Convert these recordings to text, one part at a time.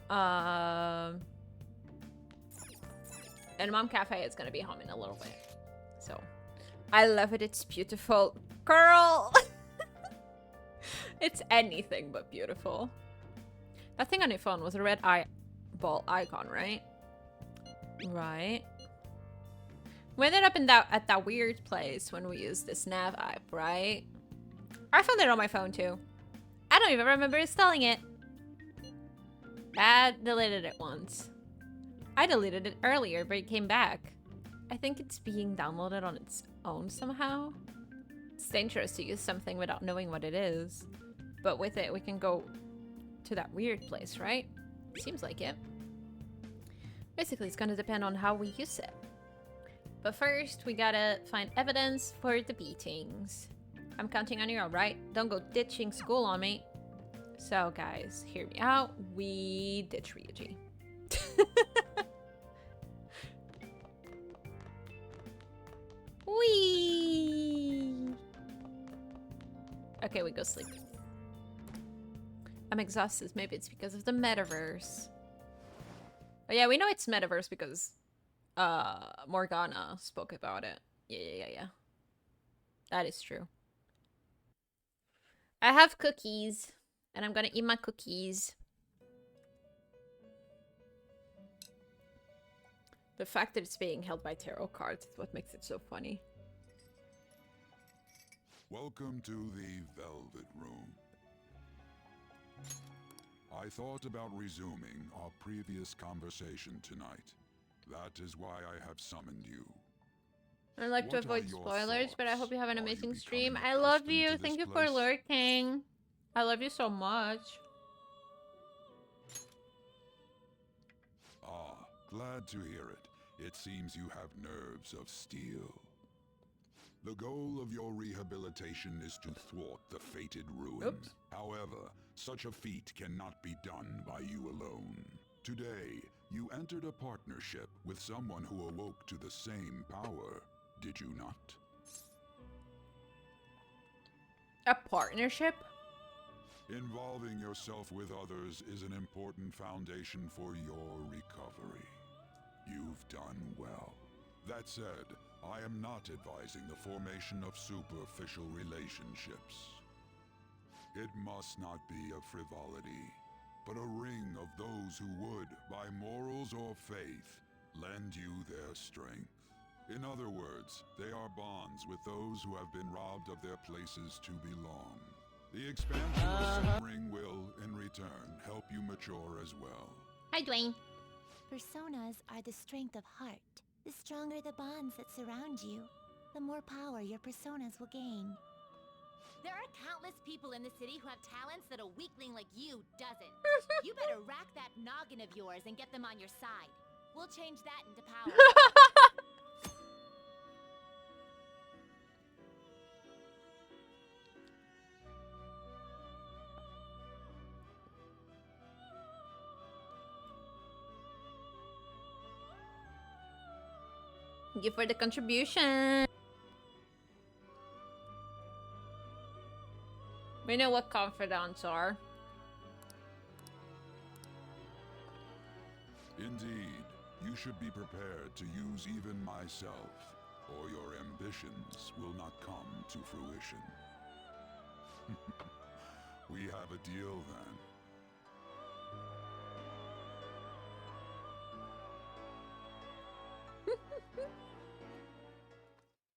And Mom Cafe is gonna be home in a little bit. So, I love it. It's beautiful. Girl! It's anything but beautiful. That thing on your phone was a red eyeball icon, right? Right. We ended up in at that weird place when we used this nav app, right? I found it on my phone too. I don't even remember installing it. I deleted it once. I deleted it earlier, but it came back. I think it's being downloaded on its own somehow. It's dangerous to use something without knowing what it is. But with it, we can go to that weird place, right? Seems like it. Basically, it's gonna depend on how we use it. But first, we gotta find evidence for the beatings. I'm counting on you, alright? Don't go ditching school on me. So, guys, hear me out. We ditch Ryuji. Whee! Okay, we go sleep. I'm exhausted. Maybe it's because of the metaverse. Oh yeah, we know it's metaverse because Morgana spoke about it. Yeah. That is true. I have cookies, and I'm gonna eat my cookies. The fact that it's being held by tarot cards is what makes it so funny. Welcome to the Velvet Room. I thought about resuming our previous conversation tonight. That is why I have summoned you. I'd like to What avoid are your spoilers, but I hope you have an thoughts? Are you amazing stream. becoming I love accustomed you. to Thank this you for place? lurking. I love you so much. Ah, glad to hear it. It seems you have nerves of steel. The goal of your rehabilitation is to thwart the fated ruin. Oops. However, such a feat cannot be done by you alone. Today, you entered a partnership with someone who awoke to the same power, did you not? A partnership? Involving yourself with others is an important foundation for your recovery. You've done well. That said, I am not advising the formation of superficial relationships. It must not be a frivolity, but a ring of those who would, by morals or faith, lend you their strength. In other words, they are bonds with those who have been robbed of their places to belong. The expansion of said ring will, in return, help you mature as well. Hi, Dwayne. Personas are the strength of heart. The stronger the bonds that surround you, the more power your personas will gain. There are countless people in the city who have talents that a weakling like you doesn't. You better rack that noggin of yours and get them on your side. We'll change that into power. Thank you for the contribution. We know what confidants are. Indeed, you should be prepared to use even myself, or your ambitions will not come to fruition. We have a deal then.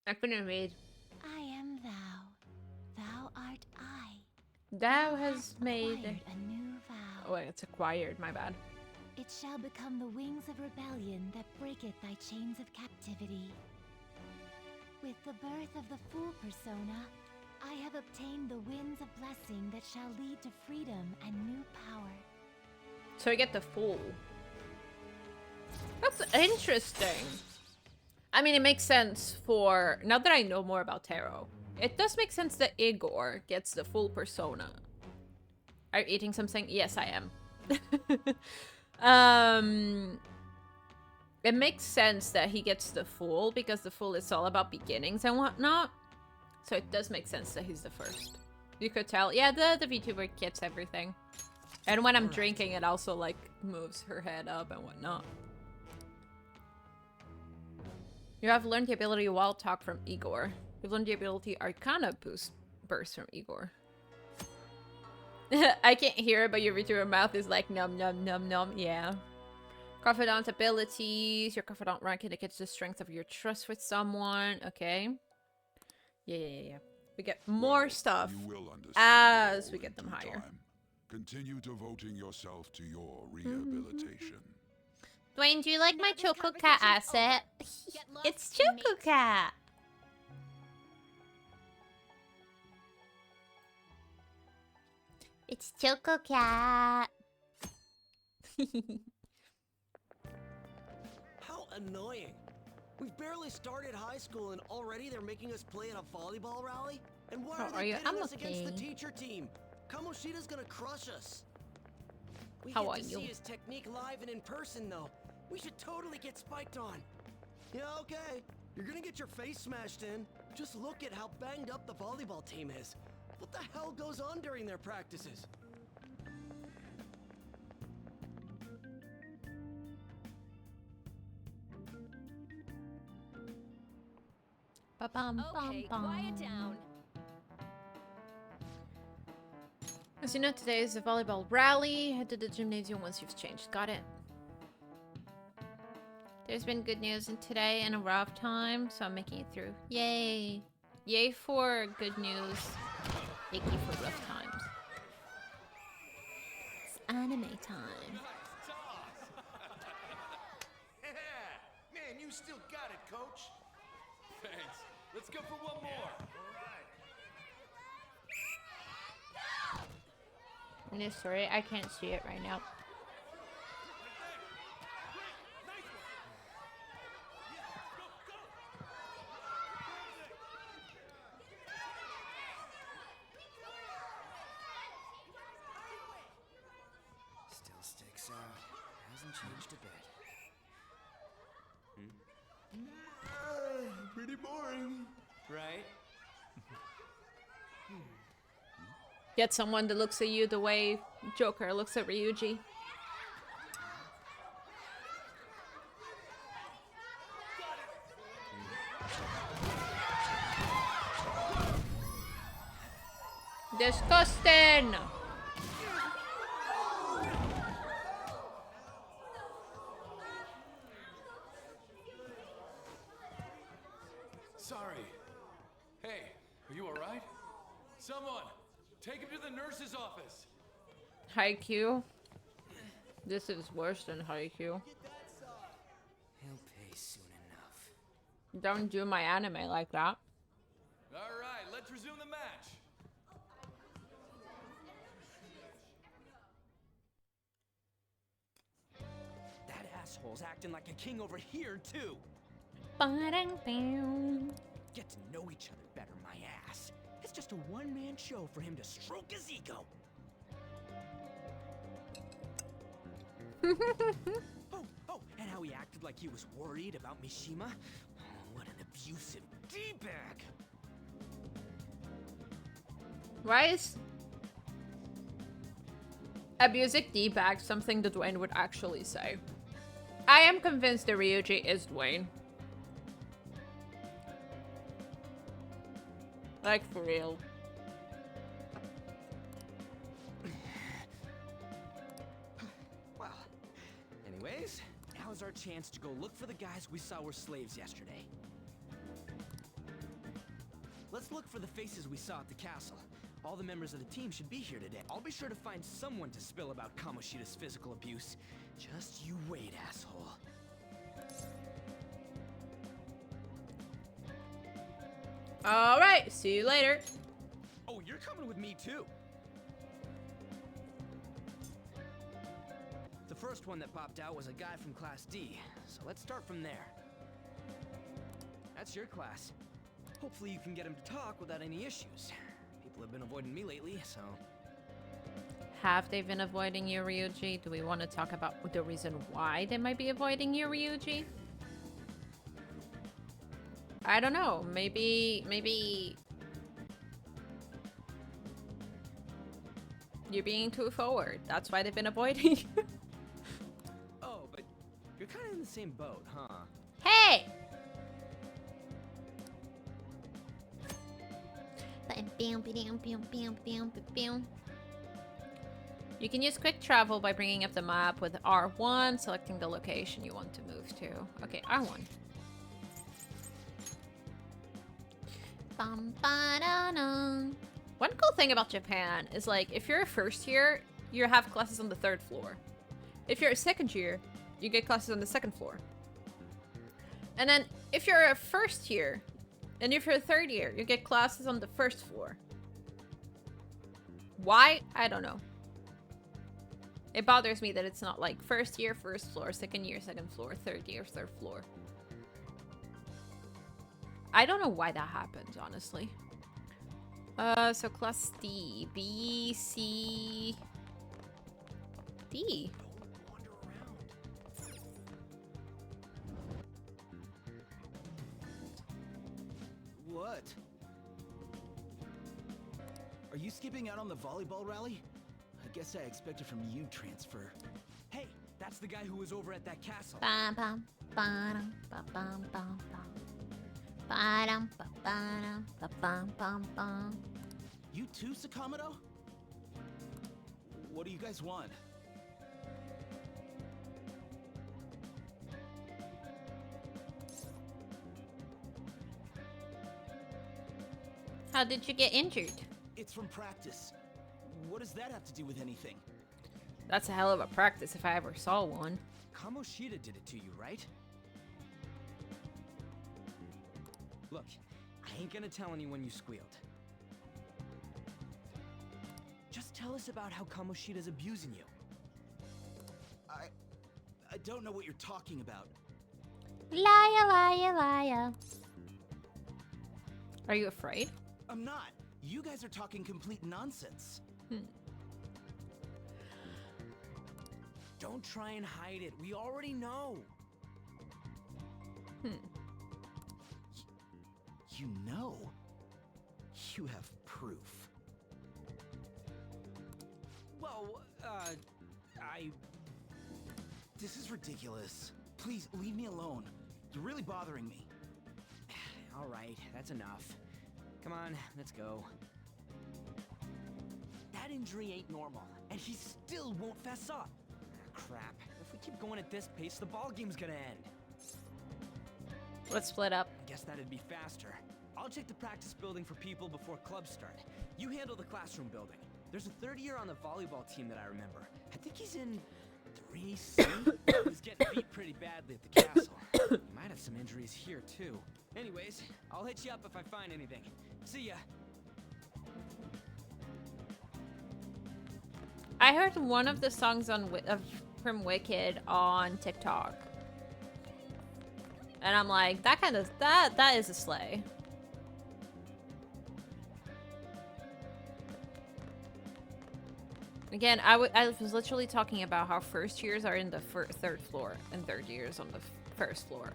I couldn't read. I am thou. Thou art I. Thou has made. Acquired a new vow. Oh, wait, it's acquired. My bad. It shall become the wings of rebellion that breaketh thy chains of captivity. With the birth of the Fool persona, I have obtained the winds of blessing that shall lead to freedom and new power. So we get the Fool. That's interesting. I mean, it makes sense for... Now that I know more about tarot, it does make sense that Igor gets the Fool persona. Are you eating something? Yes, I am. It makes sense that he gets the Fool because the Fool is all about beginnings and whatnot. So it does make sense that he's the first. You could tell. Yeah, the VTuber gets everything. And when I'm drinking, it also like moves her head up and whatnot. You have learned the ability Wild Talk from Igor. You've learned the ability Arcana Burst from Igor. I can't hear it, but you read through your mouth is like num num num num. Yeah. Confidant abilities. Your confidant rank indicates the strength of your trust with someone. Okay. Yeah. We get more stuff You will understand as we all get them in due higher. time. Continue devoting yourself to your rehabilitation. Dwayne, do you like my Now this Choco Cat conversation's asset? over. Get lost, It's Choco teammates. Cat. It's Choco Cat. How annoying. We've barely started high school and already they're making us play in a volleyball rally? And why How are are they you? pitting I'm us against the okay. teacher team? Kamoshida's gonna crush us. We How get are to you? see his technique live and in person though. We should totally get spiked on. Yeah, okay. You're gonna get your face smashed in. Just look at how banged up the volleyball team is. What the hell goes on during their practices? Okay, quiet down. As you know, today is a volleyball rally. Head to the gymnasium once you've changed. Got it. There's been good news in today and a rough time, so I'm making it through. Yay! Yay for good news. Icky for rough times. It's anime time. Man, you still got it, coach. Thanks. Let's go for one more. No, sorry, I can't see it right now. Still sticks out. Hasn't changed a bit. Pretty boring. Right? Get someone that looks at you the way Joker looks at Ryuji. Disgusting! Sorry. Hey, are you alright? Someone, take him to the nurse's office. Haikyuu. This is worse than Haikyuu. He'll pay soon enough. Don't do my anime like that. Alright, let's resume the match. That asshole's acting like a king over here, too. Ba-dang-bow. Get to know each other better, my ass. It's just a one-man show for him to stroke his ego. Oh, and how he acted like he was worried about Mishima. Oh, what an abusive D-bag. Why is abusive D-bag something that Dwayne would actually say? I am convinced that Ryuji is Dwayne. Like, for real. Well, anyways, now's our chance to go look for the guys we saw were slaves yesterday. Let's look for the faces we saw at the castle. All the members of the team should be here today. I'll be sure to find someone to spill about Kamoshida's physical abuse. Just you wait, asshole. Alright, see you later. Oh, you're coming with me too. The first one that popped out was a guy from Class D, so let's start from there. That's your class. Hopefully you can get him to talk without any issues. People have been avoiding me lately, so... Have they been avoiding you, Ryuji? Do we want to talk about the reason why they might be avoiding you, Ryuji? I don't know. Maybe... You're being too forward. That's why they've been avoiding you. Oh, but you're kind of in the same boat, huh? Hey! You can use quick travel by bringing up the map with R1, selecting the location you want to move to. Okay, R1. One cool thing about Japan is like, if you're a first year, you have classes on the 3rd floor. If you're a second year, you get classes on the 2nd floor. And then if you're a first year, and if you're a 3rd year, you get classes on the 1st floor. Why? I don't know. It bothers me that it's not like 1st year, 1st floor, 2nd year, 2nd floor, 3rd year, 3rd floor. I don't know why that happens, honestly. So class D, B, C, D. Don't wander around. What? Are you skipping out on the volleyball rally? I guess I expected from you transfer. Hey, that's the guy who was over at that castle. Bum, bum, ba-dum, ba-bum, bum, bum. Ba-dum, ba-ba-dum, ba-bum, bum, bum. You too, Sakamoto? What do you guys want? How did you get injured? It's from practice. What does that have to do with anything? That's a hell of a practice if I ever saw one. Kamoshida did it to you, right? Look, I ain't gonna tell anyone you squealed. Just tell us about how Kamoshida's abusing you. I don't know what you're talking about. Liar, liar, liar. Are you afraid? I'm not. You guys are talking complete nonsense. Don't try and hide it. We already know. You know? You have proof. Well, This is ridiculous. Please, leave me alone. You're really bothering me. All right, that's enough. Come on, let's go. That injury ain't normal, and he still won't fess up. Crap. If we keep going at this pace, the ball game's gonna end. Let's split up. Guess that'd be faster. I'll check the practice building for people before clubs start. You handle the classroom building. There's a 3rd year on the volleyball team that I remember. I think he's in 3C. He's getting beat pretty badly at the castle. He might have some injuries here too. Anyways, I'll hit you up if I find anything. See ya. I heard one of the songs on from Wicked on TikTok, and I'm like, that is a slay. Again, I was literally talking about how first years are in the 3rd floor and 3rd years on the 1st floor,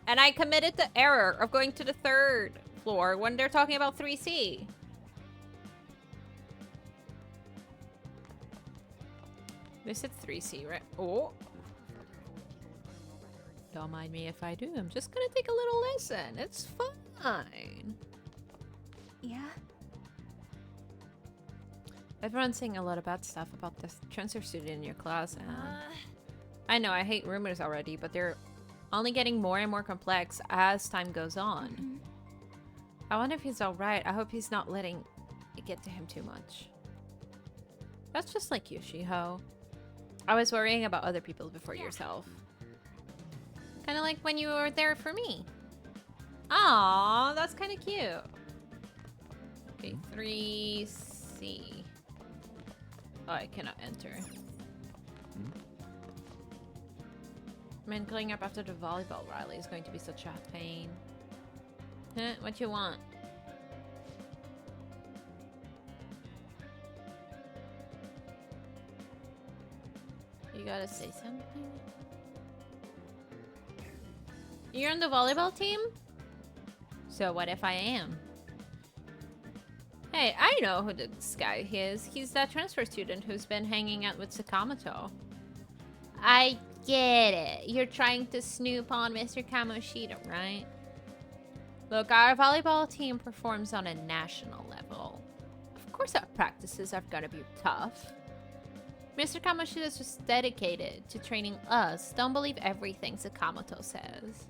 and I committed the error of going to the 3rd floor when they're talking about 3C. They said 3C, right? Oh. Don't mind me if I do. I'm just gonna take a little listen. It's fine. Yeah? Everyone's saying a lot of bad stuff about this transfer student in your class, and I know I hate rumors already, but they're only getting more and more complex as time goes on. I wonder if he's alright. I hope he's not letting it get to him too much. That's just like you, Shiho. I was worrying about other people before yourself. Kind of like when you were there for me. Aw, that's kind of cute. Okay, 3C. Oh, I cannot enter. Man, going up after the volleyball rally is going to be such a pain. Huh? What you want? You gotta say something? You're on the volleyball team? So what if I am? Hey, I know who this guy is. He's that transfer student who's been hanging out with Sakamoto. I get it. You're trying to snoop on Mr. Kamoshida, right? Look, our volleyball team performs on a national level. Of course our practices are gonna be tough. Mr. Kamoshida is just dedicated to training us. Don't believe everything Sakamoto says.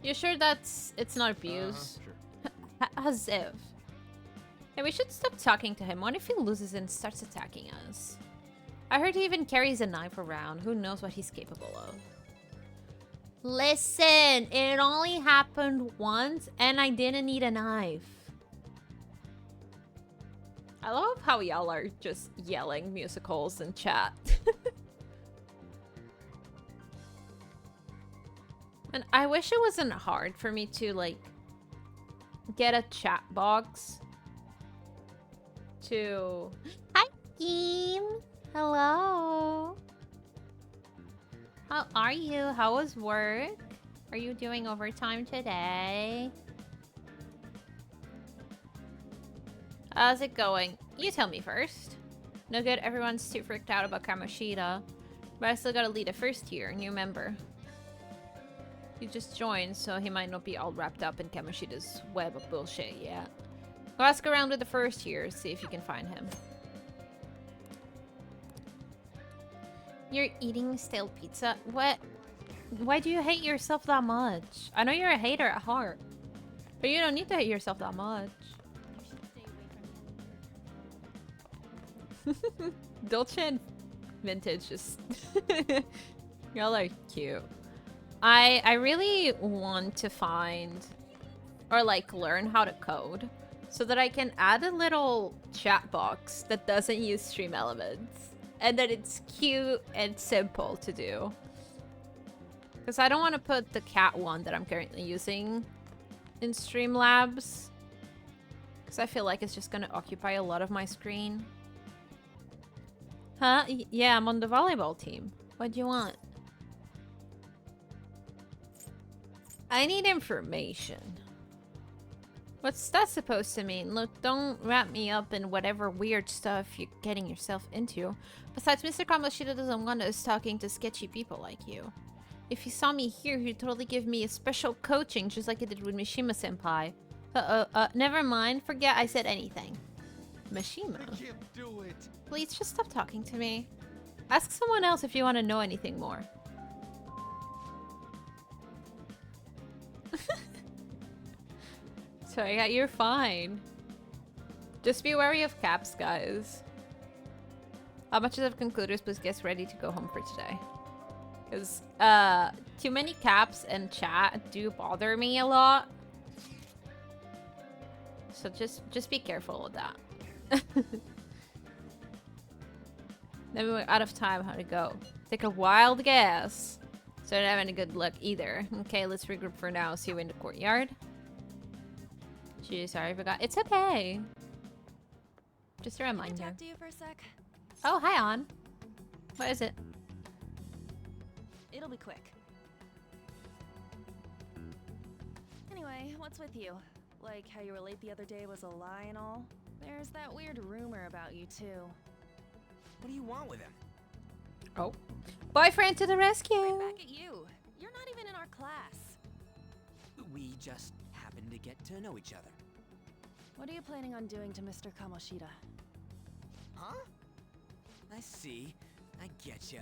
You sure it's not abuse? Sure. As if. Hey, we should stop talking to him. What if he loses and starts attacking us? I heard he even carries a knife around. Who knows what he's capable of? Listen, it only happened once and I didn't need a knife. I love how y'all are just yelling musicals in chat. And I wish it wasn't hard for me to, like, get a chat box to... Hi, team! Hello! How are you? How was work? Are you doing overtime today? How's it going? You tell me first. No good, everyone's too freaked out about Kamoshida. But I still gotta lead a first year, new member. He just joined, so he might not be all wrapped up in Kamoshida's web of bullshit yet. Go ask around with the first year, see if you can find him. You're eating stale pizza? What? Why do you hate yourself that much? I know you're a hater at heart. But you don't need to hate yourself that much. Dolce and Vintage just... Y'all are cute. I really want to find or like learn how to code so that I can add a little chat box that doesn't use Stream Elements and that it's cute and simple to do. Because I don't want to put the cat one that I'm currently using in Streamlabs because I feel like it's just going to occupy a lot of my screen. Huh? Yeah, I'm on the volleyball team. What do you want? I need information. What's that supposed to mean? Look, don't wrap me up in whatever weird stuff you're getting yourself into. Besides, Mr. Kamoshida doesn't want us talking to sketchy people like you. If he saw me here, he'd totally give me a special coaching, just like he did with Mishima-senpai. Never mind. Forget I said anything. Mishima? I can't do it. Please, just stop talking to me. Ask someone else if you want to know anything more. Sorry, yeah, you're fine. Just be wary of caps, guys. How much of concluders, please get ready to go home for today. Because too many caps and chat do bother me a lot. So just be careful with that. Then we're out of time. How to go? Take a wild guess. So I don't have any good luck either. Okay, let's regroup for now. See you in the courtyard. Gee, sorry, I forgot. It's okay. Just a Can I reminder. talk to you for a sec? Oh, hi, On. What is it? It'll be quick. Anyway, what's with you? Like how you were late the other day was a lie and all? There's that weird rumor about you too. What do you want with him? Oh. Boyfriend to the rescue. Right back at you. You're not even in our class. We just happened to get to know each other. What are you planning on doing to Mr. Kamoshida? Huh? I see. I getcha.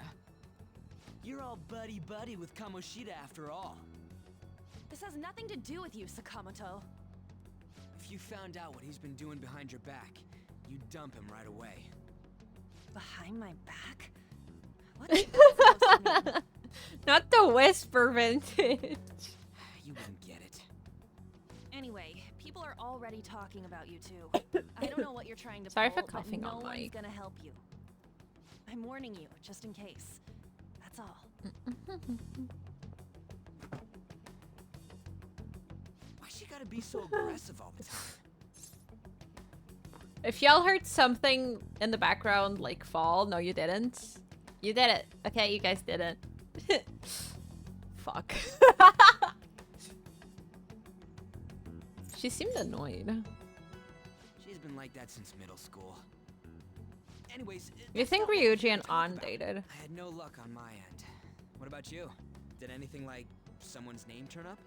You're all buddy-buddy with Kamoshida after all. This has nothing to do with you, Sakamoto. If you found out what he's been doing behind your back, you'd dump him right away. Behind my back? What is that supposed to mean? Not the whisper vintage. You wouldn't get it. Anyway, people are already talking about you two. I don't know what you're trying to Sorry for pull, coughing but no on one's mic. gonna help you. I'm warning you, just in case. That's all. Why she gotta be so aggressive all the time? If y'all heard something in the background like fall, no you didn't. You did it. Okay, you guys didn't. Fuck. She seemed annoyed. She's been like that since middle school. Anyways, You think Ryuji and An dated? I had no luck on my end. What about you? Did anything like someone's name turn up?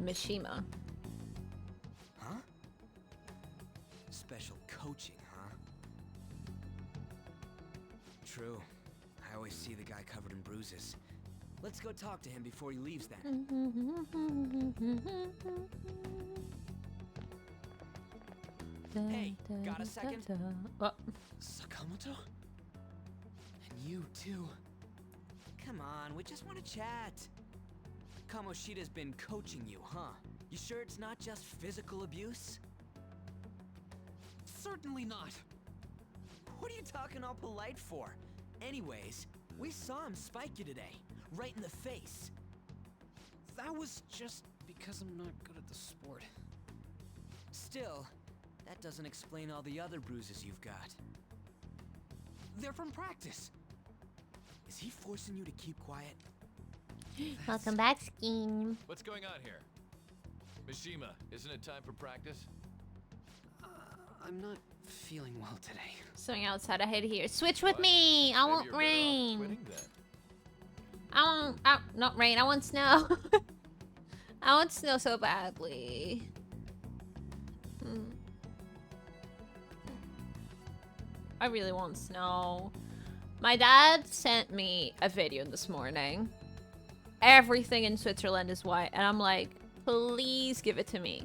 Mishima. Huh? Special coaching, huh? True. I always see the guy covered in bruises. Let's go talk to him before he leaves then. Hey, got a second? What? Sakamoto? And you too. Come on, we just want to chat. Kamoshida's been coaching you, huh? You sure it's not just physical abuse? Certainly not. What are you talking all polite for? Anyways, we saw him spike you today, right in the face. That was just because I'm not good at the sport. Still, that doesn't explain all the other bruises you've got. They're from practice. Is he forcing you to keep quiet? Welcome back, Scheme. What's going on here? Mishima, isn't it time for practice? I'm not feeling well today. Something outside I hate here. Switch with What? me. I Maybe want you're better off rain. quitting then. I want not rain. I want snow. I want snow so badly. I really want snow. My dad sent me a video this morning. Everything in Switzerland is white, and I'm like, please give it to me.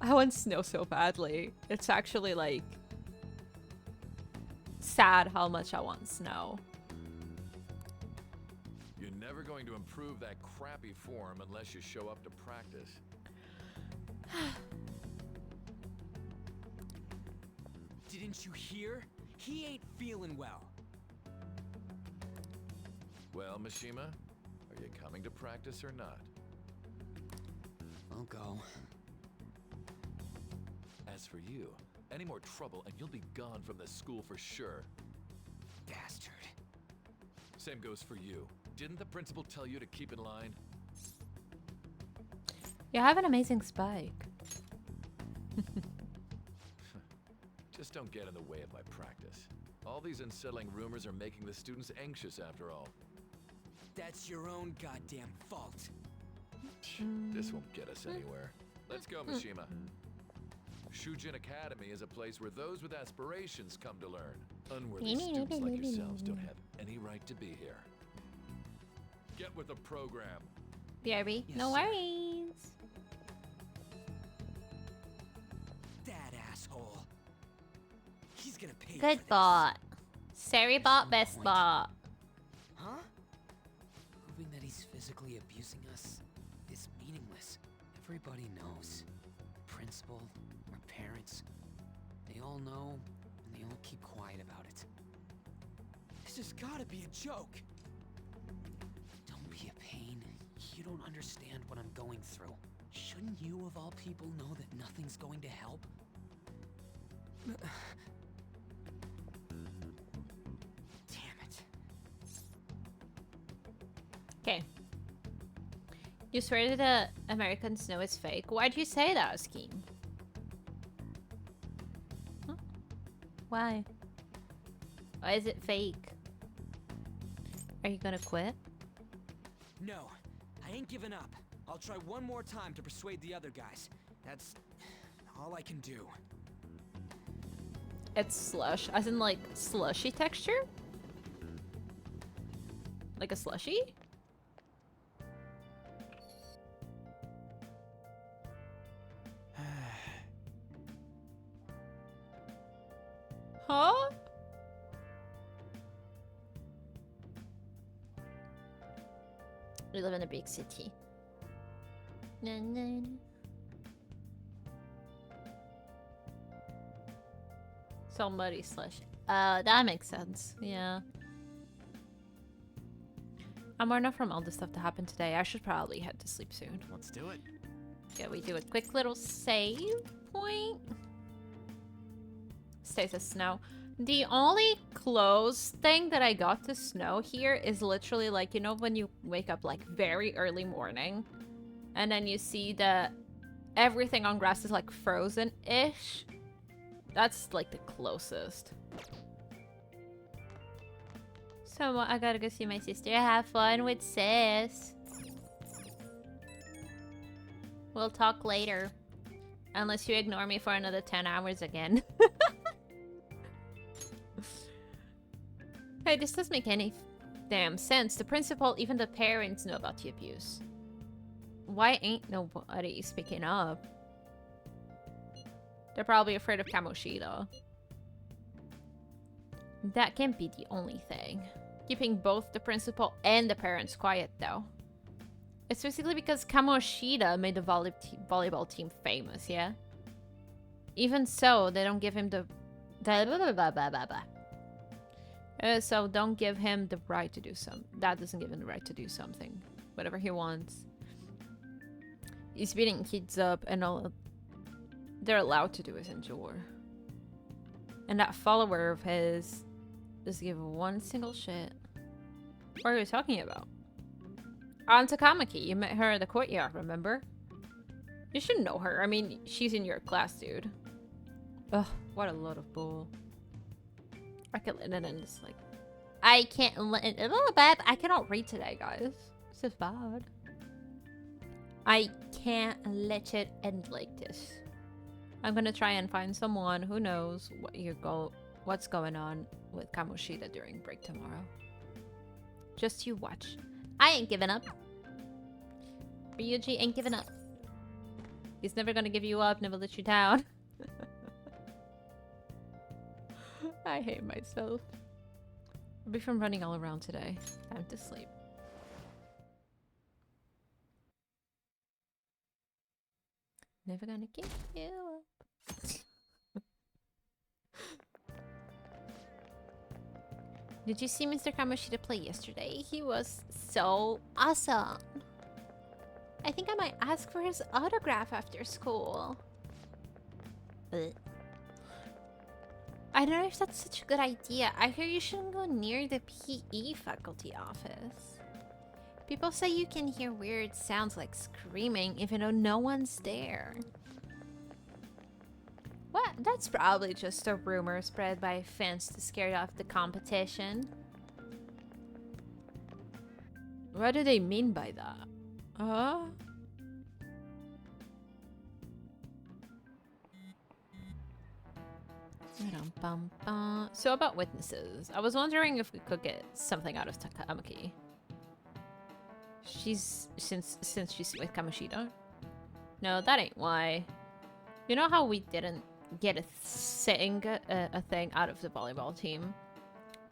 I want snow so badly. It's actually like sad how much I want snow. You're never going to improve that crappy form unless you show up to practice. Didn't you hear? He ain't feeling well. Well, Mishima, are you coming to practice or not? I'll go. As for you, any more trouble and you'll be gone from this school for sure. Bastard. Same goes for you. Didn't the principal tell you to keep in line? You have an amazing spike. Just don't get in the way of my practice. All these unsettling rumors are making the students anxious after all. That's your own goddamn fault. This won't get us anywhere. Let's go, Mishima. Shujin Academy is a place where those with aspirations come to learn. Unworthy students like yourselves don't have any right to be here. Get with the program. BRB, Yes, no sir. worries. That asshole. He's gonna pay for Good this. bot. Sari bot, no best point. bot. Huh? Proving that he's physically abusing us is meaningless. Everybody knows. Principal, our parents, they all know, and they all keep quiet about it. This has gotta be a joke. Don't be a pain. You don't understand what I'm going through. Shouldn't you, of all people, know that nothing's going to help? Damn it. Okay. You swear that the American snow is fake? Why'd you say that, Scheme? Huh? Why? Why is it fake? Are you gonna quit? No, I ain't giving up. I'll try one more time to persuade the other guys. That's all I can do. It's slush, as in like slushy texture? Like a slushy? Huh? We live in a big city. Na, na, na. So muddy slush. That makes sense. Yeah. I'm worn out from all the stuff that happened today. I should probably head to sleep soon. Let's do it. Yeah, we do a quick little save point. Stays as snow. The only close thing that I got to snow here is literally like, you know, when you wake up like very early morning And then you see that everything on grass is like frozen-ish. That's like the closest. So I gotta go see my sister. Have fun with sis. We'll talk later. Unless you ignore me for another 10 hours again. Hey, this doesn't make any damn sense. The principal, even the parents know about the abuse. Why ain't nobody speaking up? They're probably afraid of Kamoshida. That can't be the only thing. Keeping both the principal and the parents quiet, though. It's basically because Kamoshida made the volleyball team famous, yeah? Even so, they don't give him the... so don't give him the right to do something. That doesn't give him the right to do something. Whatever he wants. He's beating kids up and all they're allowed to do is endure. And that follower of his doesn't give one single shit. What are you talking about? Aunt Takamaki, you met her in the courtyard, remember? You should know her. I mean, she's in your class, dude. Ugh, what a load of bull. I can let it in just like... I can't let it... I cannot read today, guys. This is bad. I can't let it end like this. I'm gonna try and find someone who knows what's going on with Kamoshida during break tomorrow. Just you watch. I ain't giving up. Ryuji ain't giving up. He's never gonna give you up, never let you down. I hate myself. I'll be from running all around today. Time to sleep. Never gonna give you up. Did you see Mr. Kamoshida play yesterday? He was so awesome. I think I might ask for his autograph after school. I don't know if that's such a good idea. I hear you shouldn't go near the PE faculty office. People say you can hear weird sounds like screaming even though no one's there. What? That's probably just a rumor spread by fans to scare off the competition. What do they mean by that? So about witnesses, I was wondering if we could get something out of Takamaki. Since she's with Kamoshida. No, that ain't why. You know how we didn't get a thing out of the volleyball team?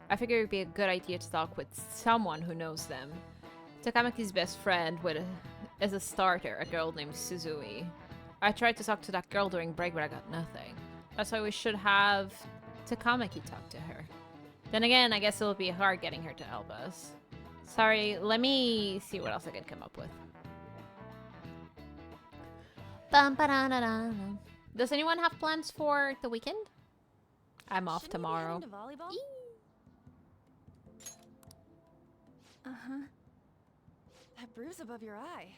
I figured it'd be a good idea to talk with someone who knows them. Takamaki's best friend is a starter, a girl named Suzui. I tried to talk to that girl during break, but I got nothing. That's why we should have Takamaki talk to her. Then again, I guess it'll be hard getting her to help us. Sorry, let me see what else I can come up with. Does anyone have plans for the weekend? I'm off tomorrow. Uh-huh. That bruise above your eye.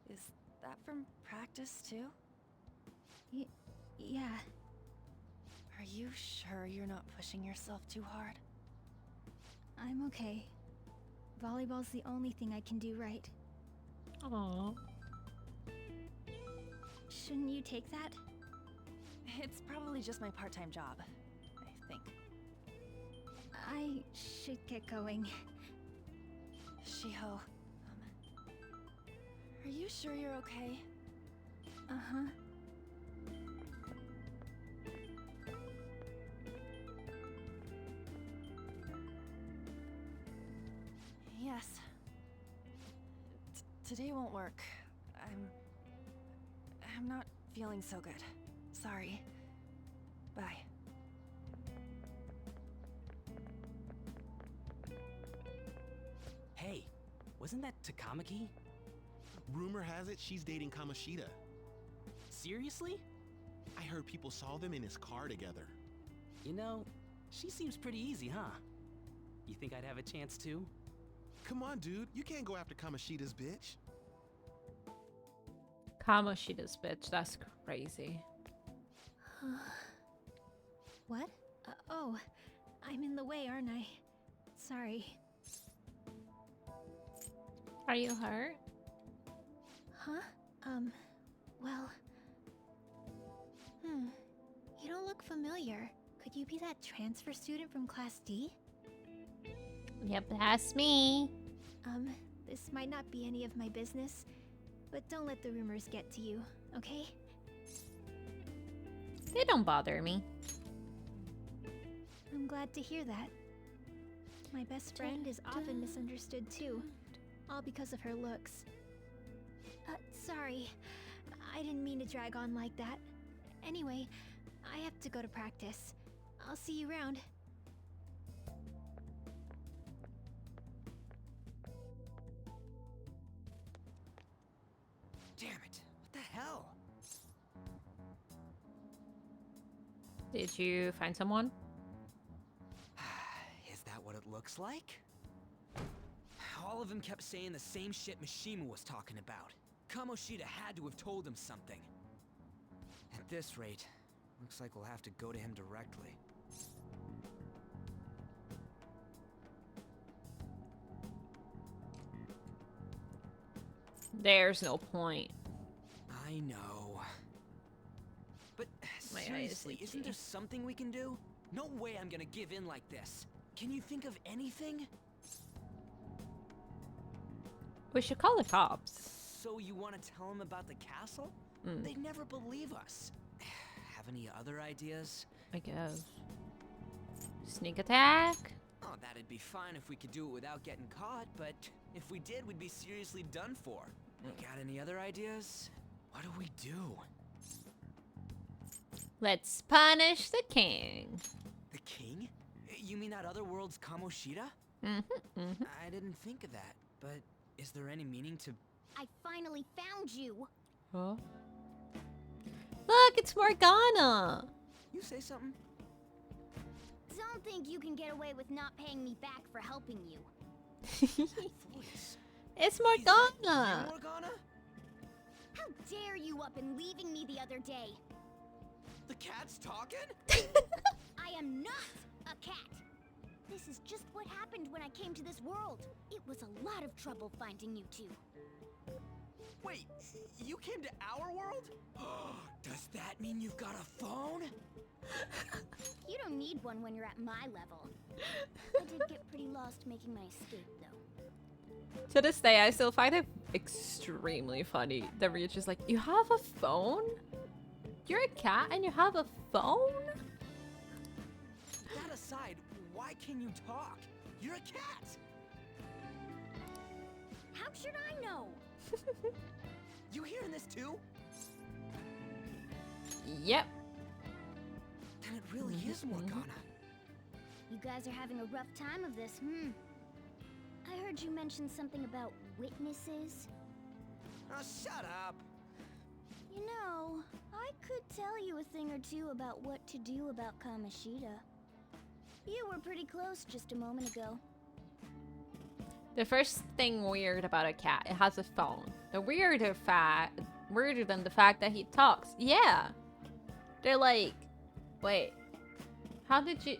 Is that from practice too? Yeah. Are you sure you're not pushing yourself too hard? I'm okay. Volleyball's the only thing I can do right. Aww. Shouldn't you take that? It's probably just my part-time job, I think. I should get going. Shiho, are you sure you're okay? Uh-huh. Yes. Today won't work. I'm not feeling so good. Sorry. Bye. Hey, wasn't that Takamaki? Rumor has it she's dating Kamoshida. Seriously? I heard people saw them in his car together. You know, she seems pretty easy, huh? You think I'd have a chance too? Come on, dude. You can't go after Kamoshida's bitch. Kamoshida's bitch. That's crazy. What? Oh, I'm in the way, aren't I? Sorry. Are you hurt? Huh? Well... You don't look familiar. Could you be that transfer student from Class D? Yep, that's me. This might not be any of my business, but don't let the rumors get to you, okay? They don't bother me. I'm glad to hear that. My best friend is often misunderstood too, all because of her looks. Sorry. I didn't mean to drag on like that. Anyway, I have to go to practice. I'll see you around. Damn it! What the hell? Did you find someone? Is that what it looks like? All of them kept saying the same shit Mishima was talking about. Kamoshida had to have told him something. At this rate, looks like we'll have to go to him directly. There's no point. I know. But My eyes seriously, itchy. isn't there something we can do? No way I'm gonna give in like this. Can you think of anything? We should call the cops. So you want to tell him about the castle? They'd never believe us. Have any other ideas? I guess. Sneak attack? Oh, that'd be fine if we could do it without getting caught, but if we did, we'd be seriously done for. Got any other ideas? What do we do? Let's punish the king. The king? You mean that other world's Kamoshida? I didn't think of that, but is there any meaning to... I finally found you. Huh? Look, it's Morgana. You say something? Don't think you can get away with not paying me back for helping you. Voice. It's Is that Morgana. you, Morgana? How dare you up and leaving me the other day? The cat's talking? I am not a cat. This is just what happened when I came to this world. It was a lot of trouble finding you two. Wait, you came to our world? Does that mean you've got a phone? You don't need one when you're at my level. I did get pretty lost making my escape, though. To this day, I still find it extremely funny that Ryu's just like, you have a phone? You're a cat and you have a phone? That aside, why can you talk? You're a cat! How should I know? You hearing this too? Yep. Then it really is Morgana. You guys are having a rough time of this, I heard you mention something about witnesses. Oh, shut up! You know, I could tell you a thing or two about what to do about Kamoshida. You were pretty close just a moment ago. The first thing weird about a cat, it has a phone. The weirder than the fact that he talks. Yeah. They're like, wait, how did you...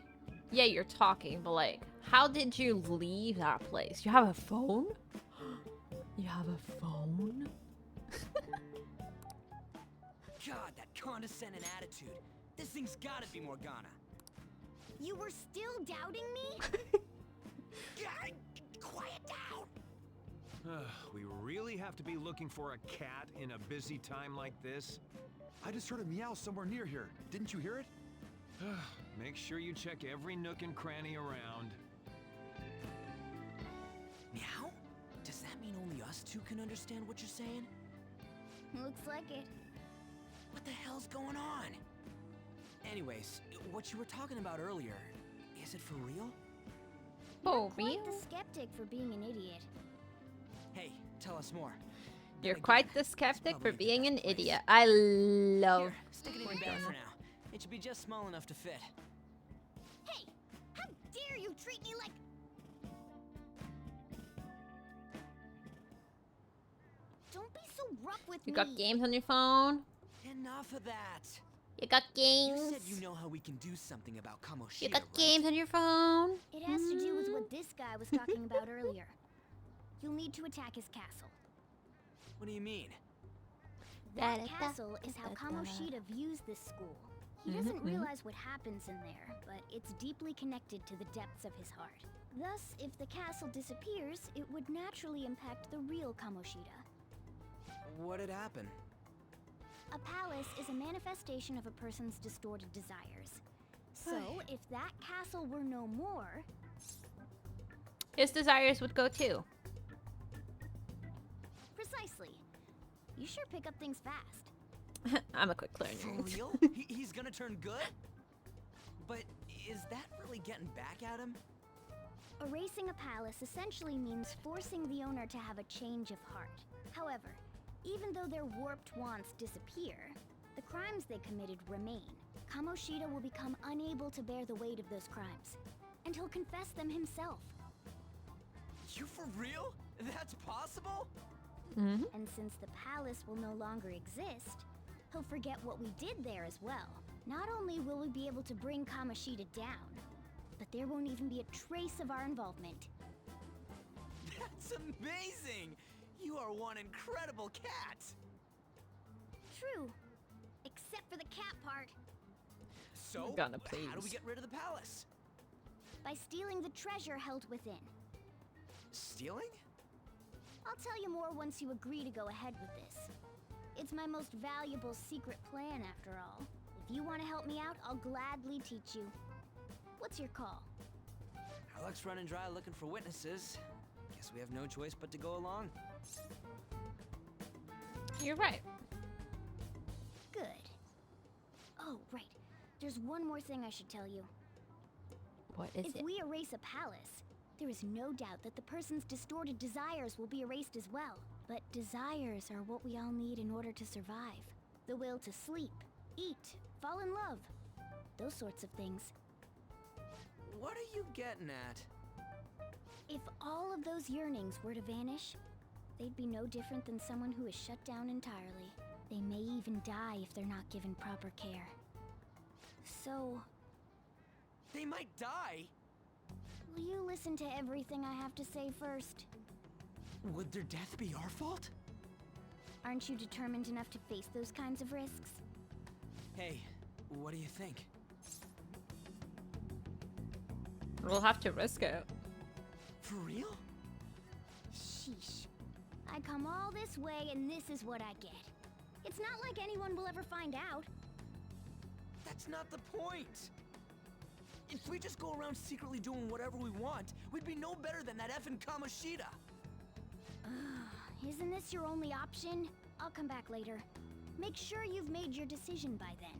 Yeah, you're talking, but like, how did you leave that place? You have a phone? You have a phone? God, that condescending attitude. This thing's gotta be Morgana. You were still doubting me? Quiet down! We really have to be looking for a cat in a busy time like this? I just heard a meow somewhere near here. Didn't you hear it? Make sure you check every nook and cranny around. Meow? Does that mean only us two can understand what you're saying? Looks like it. What the hell's going on? Anyways, what you were talking about earlier, is it for real? Oh, Quite real? the skeptic for being an idiot. Hey, tell us more. You're Then quite again, the it's skeptic for probably the being best an place. idiot. I love Here, stick it in your bag Morgana. for now. It should be just small enough to fit. Hey, how dare you treat me like... Don't be so so rough with You me? got games on your phone? Enough of that. You got games? You said you know how we can do something about Kamoshida, You got right? games on your phone? It has to do with what this guy was talking about earlier. You'll need to attack his castle. What do you mean? That castle is how Kamoshida views this school. He doesn't realize what happens in there, but it's deeply connected to the depths of his heart. Thus, if the castle disappears, it would naturally impact the real Kamoshida. What'd happen? A palace is a manifestation of a person's distorted desires. So, if that castle were no more... His desires would go too. Precisely. You sure pick up things fast. I'm a quick learner. For real? He's gonna turn good? But is that really getting back at him? Erasing a palace essentially means forcing the owner to have a change of heart. However, even though their warped wants disappear, the crimes they committed remain. Kamoshida will become unable to bear the weight of those crimes, and he'll confess them himself. You for real? That's possible? And since the palace will no longer exist, he'll forget what we did there as well. Not only will we be able to bring Kamoshida down, but there won't even be a trace of our involvement. That's amazing! You are one incredible cat! True. Except for the cat part. So, Gonna how do we please. get rid of the palace? By stealing the treasure held within. Stealing? I'll tell you more once you agree to go ahead with this. It's my most valuable secret plan, after all. If you want to help me out, I'll gladly teach you. What's your call? Our luck's running dry looking for witnesses. Guess we have no choice but to go along. You're right. Good. Oh, right. There's one more thing I should tell you. What is If it? we erase a palace, there is no doubt that the person's distorted desires will be erased as well. But desires are what we all need in order to survive. The will to sleep, eat, fall in love. Those sorts of things. What are you getting at? If all of those yearnings were to vanish, they'd be no different than someone who is shut down entirely. They may even die if they're not given proper care. So, They might die? will you listen to everything I have to say first? Would their death be our fault? Aren't you determined enough to face those kinds of risks? Hey, what do you think? We'll have to risk it. For real? Sheesh. I come all this way and this is what I get. It's not like anyone will ever find out. That's not the point! If we just go around secretly doing whatever we want, we'd be no better than that effing Kamoshida! Isn't this your only option? I'll come back later. Make sure you've made your decision by then.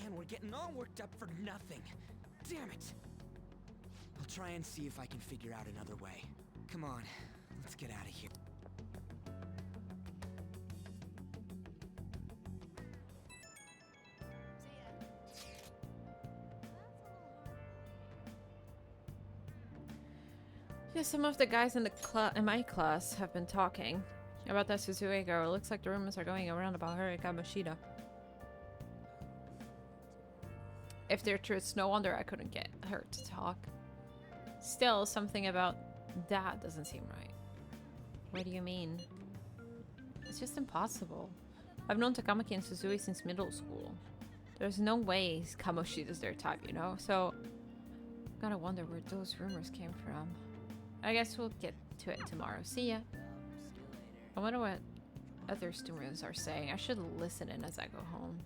Man, we're getting all worked up for nothing. Damn it! I'll try and see if I can figure out another way. Come on, let's get out of here. Yeah, some of the guys in the in my class have been talking about that Suzue girl. It looks like the rumors are going around about her and Kamoshida. If they're true, it's no wonder I couldn't get her to talk. Still, something about that doesn't seem right. What do you mean? It's just impossible. I've known Takamaki and Suzui since middle school. There's no way Kamoshida's their type, you know? So, gotta wonder where those rumors came from. I guess we'll get to it tomorrow. See ya. I wonder what other students are saying. I should listen in as I go home.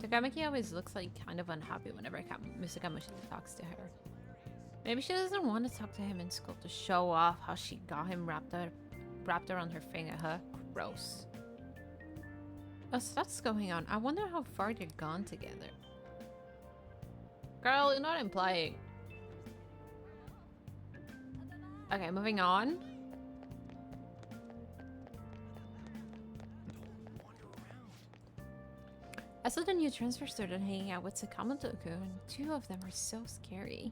Takamaki always looks like kind of unhappy whenever Mr. Kamoshida talks to her. Maybe she doesn't want to talk to him in school to show off how she got him wrapped around her finger, huh? Gross. Oh, so that's going on. I wonder how far they're gone together. Girl, you're not implying. Okay, moving on. I saw the new transfer student hanging out with Sakamoto-kun, and two of them are so scary.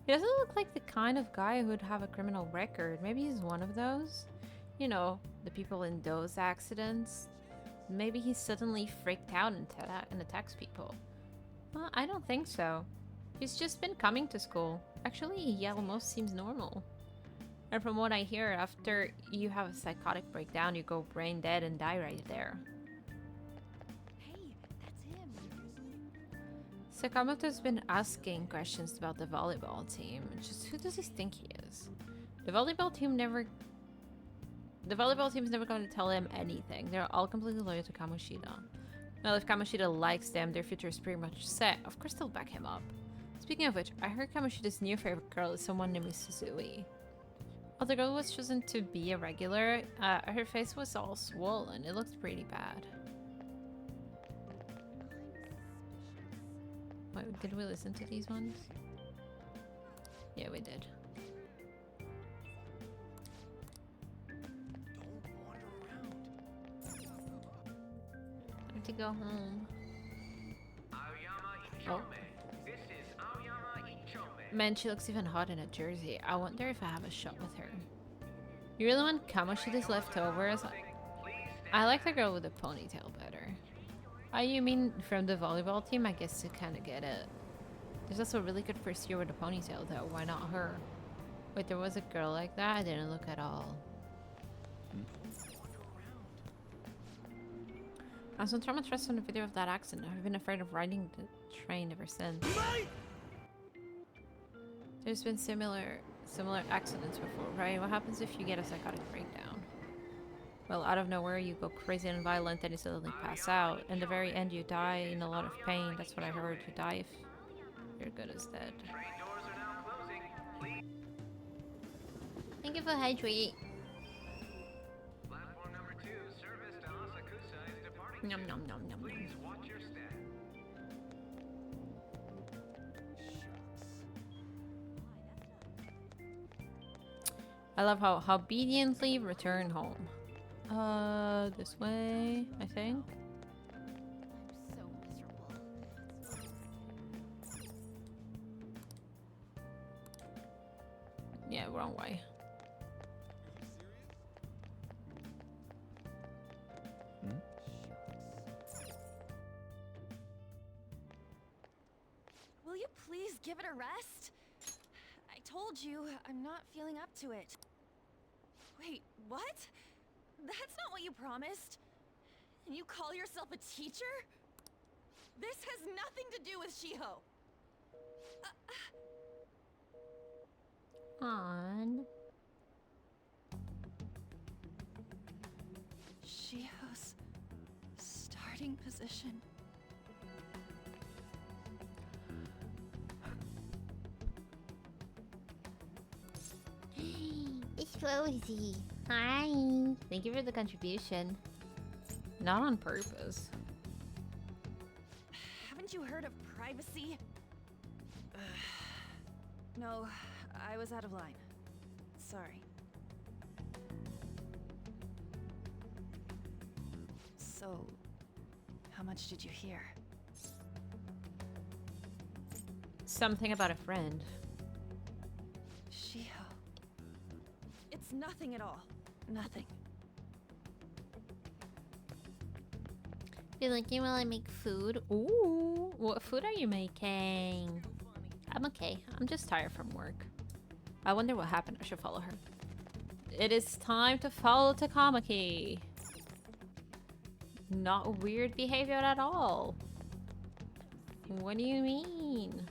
He doesn't look like the kind of guy who would have a criminal record. Maybe he's one of those. You know, the people in those accidents. Maybe he suddenly freaked out and attacks people. Well, I don't think so. He's just been coming to school. Actually, he almost seems normal. And from what I hear, after you have a psychotic breakdown, you go brain dead and die right there. Hey, that's him. Sakamoto's been asking questions about the volleyball team. Just who does he think he is? The volleyball team's never going to tell him anything. They're all completely loyal to Kamoshida. Now, if Kamoshida likes them, their future is pretty much set. Of course, they'll back him up. Speaking of which, I heard Kamoshida's new favorite girl is someone named Suzui. Oh, the girl was chosen to be a regular. Her face was all swollen. It looked pretty bad. Wait, did we listen to these ones? Yeah, we did. Time to go home. Oh. Man, she looks even hot in a jersey. I wonder if I have a shot with her. You really want Kamoshida's leftovers? I like the girl with the ponytail better. Oh, you mean from the volleyball team? I guess to kind of get it. There's also a really good first year with a ponytail though. Why not her? Wait, there was a girl like that? I didn't look at all. I was so traumatized from the video of that accident. I've been afraid of riding the train ever since. There's been similar accidents before, right? What happens if you get a psychotic breakdown? Well, out of nowhere you go crazy and violent and you suddenly pass out. In the very end you die in a lot of pain. That's what I heard. You die if you're good as dead. Thank you for hydrate. Nom nom nom nom nom. I love how obediently return home. This way, I think. I'm so miserable. Yeah, wrong way. Will you please give it a rest? I told you, I'm not feeling up to it. Wait, what? That's not what you promised. And you call yourself a teacher? This has nothing to do with Shiho. On. Shiho's starting position. It's Rosie. Hi. Thank you for the contribution. Not on purpose. Haven't you heard of privacy? No, I was out of line. Sorry. So, how much did you hear? Something about a friend. Shiho. It's nothing at all. Nothing. Feel like you while I make food? Ooh, what food are you making? I'm okay. I'm just tired from work. I wonder what happened. I should follow her. It is time to follow Takamaki. Not weird behavior at all. What do you mean?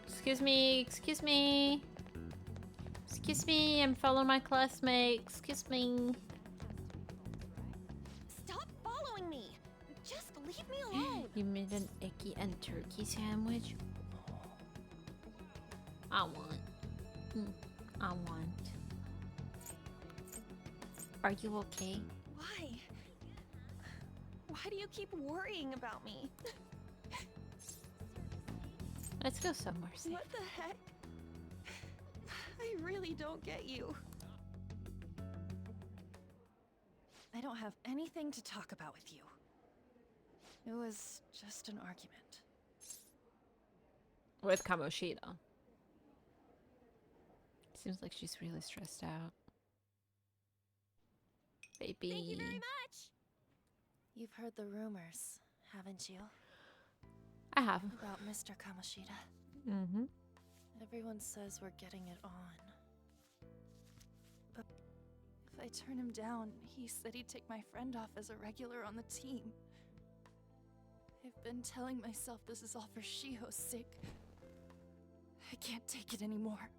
Excuse me, excuse me. Excuse me, I'm following my classmate. Excuse me. Stop following me! Just leave me alone! You made an eggy and turkey sandwich? I want. I want. Are you okay? Why? Why do you keep worrying about me? Let's go somewhere safe. What the heck? I really don't get you. I don't have anything to talk about with you. It was just an argument. With Kamoshida. Seems like she's really stressed out. Baby. Thank you very much. You've heard the rumors, haven't you? I have. About Mr. Kamoshida. Mm-hmm. Everyone says we're getting it on. But if I turn him down, he said he'd take my friend off as a regular on the team. I've been telling myself this is all for Shiho's sake. I can't take it anymore.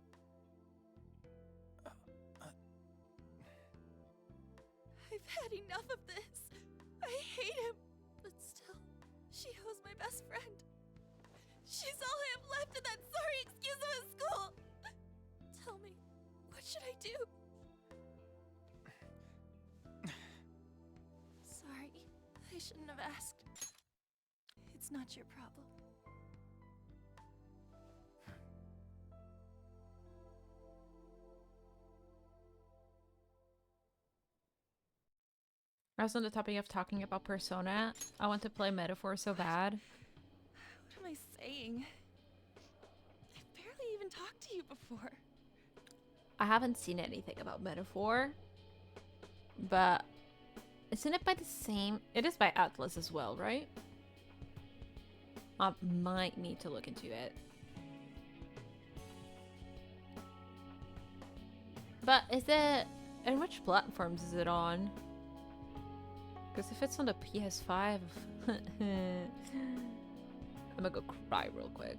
I've had enough of this. I hate him. But still, Shiho's my best friend. She's all I have left in that sorry excuse of a school. Tell me, what should I do? Sorry, I shouldn't have asked. It's not your problem. As on the topic of talking about Persona, I want to play Metaphor so bad. What am I saying? I've barely even talked to you before. I haven't seen anything about Metaphor, but isn't it by the same? It is by Atlas as well, right? I might need to look into it. But is it... and which platforms is it on? Because if it's on the PS5... I'm gonna go cry real quick.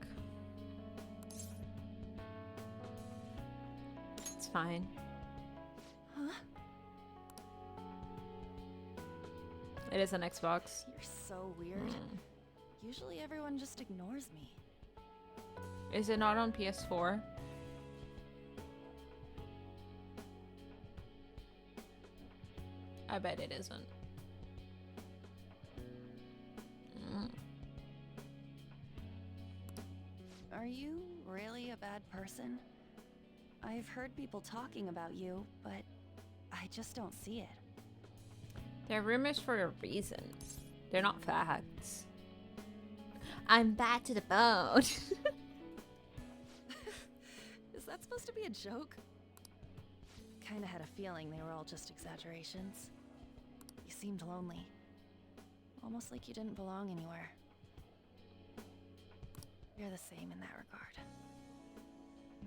It's fine. Huh? It is an Xbox. You're so weird. Usually everyone just ignores me. Is it not on PS4? I bet it isn't. Are you really a bad person? I've heard people talking about you, but I just don't see it. They're rumors for a reason. They're not facts. I'm bad to the bone. Is that supposed to be a joke? Kinda had a feeling they were all just exaggerations. You seemed lonely. Almost like you didn't belong anywhere. You're the same in that regard.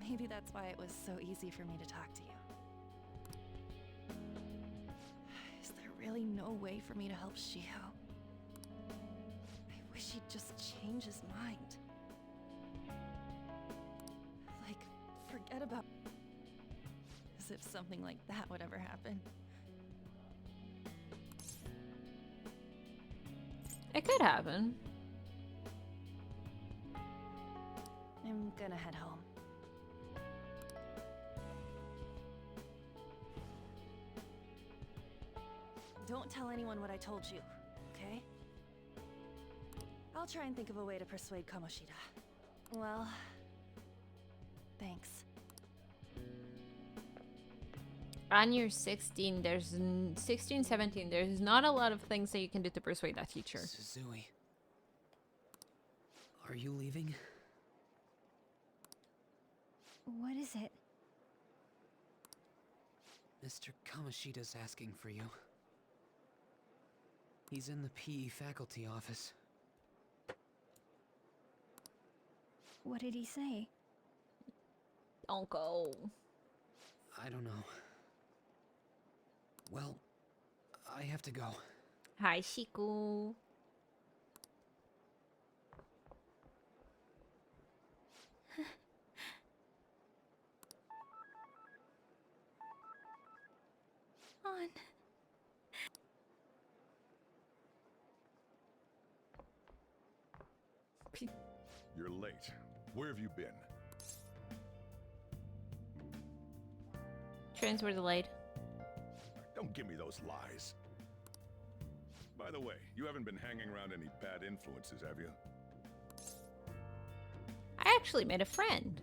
Maybe that's why it was so easy for me to talk to you. Is there really no way for me to help Shiho? I wish he'd just change his mind. Like, forget about... as if something like that would ever happen. It could happen. I'm gonna head home. Don't tell anyone what I told you, okay? I'll try and think of a way to persuade Kamoshida. Well, thanks. On your 16, there's 16, 17, there's not a lot of things that you can do to persuade that teacher. Suzui, are you leaving? What is it? Mr. Kamoshida's asking for you. He's in the PE faculty office. What did he say? Don't go. I don't know. Well, I have to go. Hi, Shiku. On. You're late. Where have you been? Trains were delayed. Don't give me those lies. By the way, you haven't been hanging around any bad influences, have you? I actually made a friend.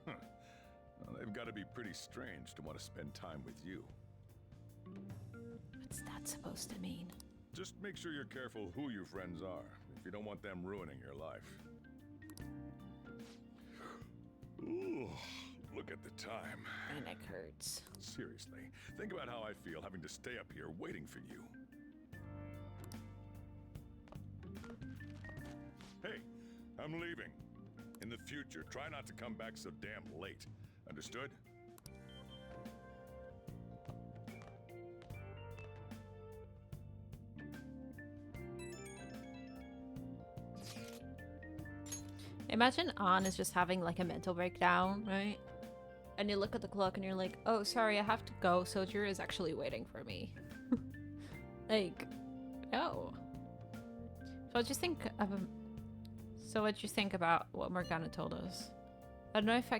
Huh. Well, they've got to be pretty strange to want to spend time with you. What's that supposed to mean? Just make sure you're careful who your friends are, if you don't want them ruining your life. Ooh, look at the time. My neck hurts. Seriously, think about how I feel having to stay up here waiting for you. Hey, I'm leaving. In the future, try not to come back so damn late. Understood? Imagine Ann is just having like a mental breakdown, right? And you look at the clock and you're like, oh, sorry, I have to go. Soldier is actually waiting for me. Like, no. So what do you think of So what do you think about what Morgana told us? I don't know if I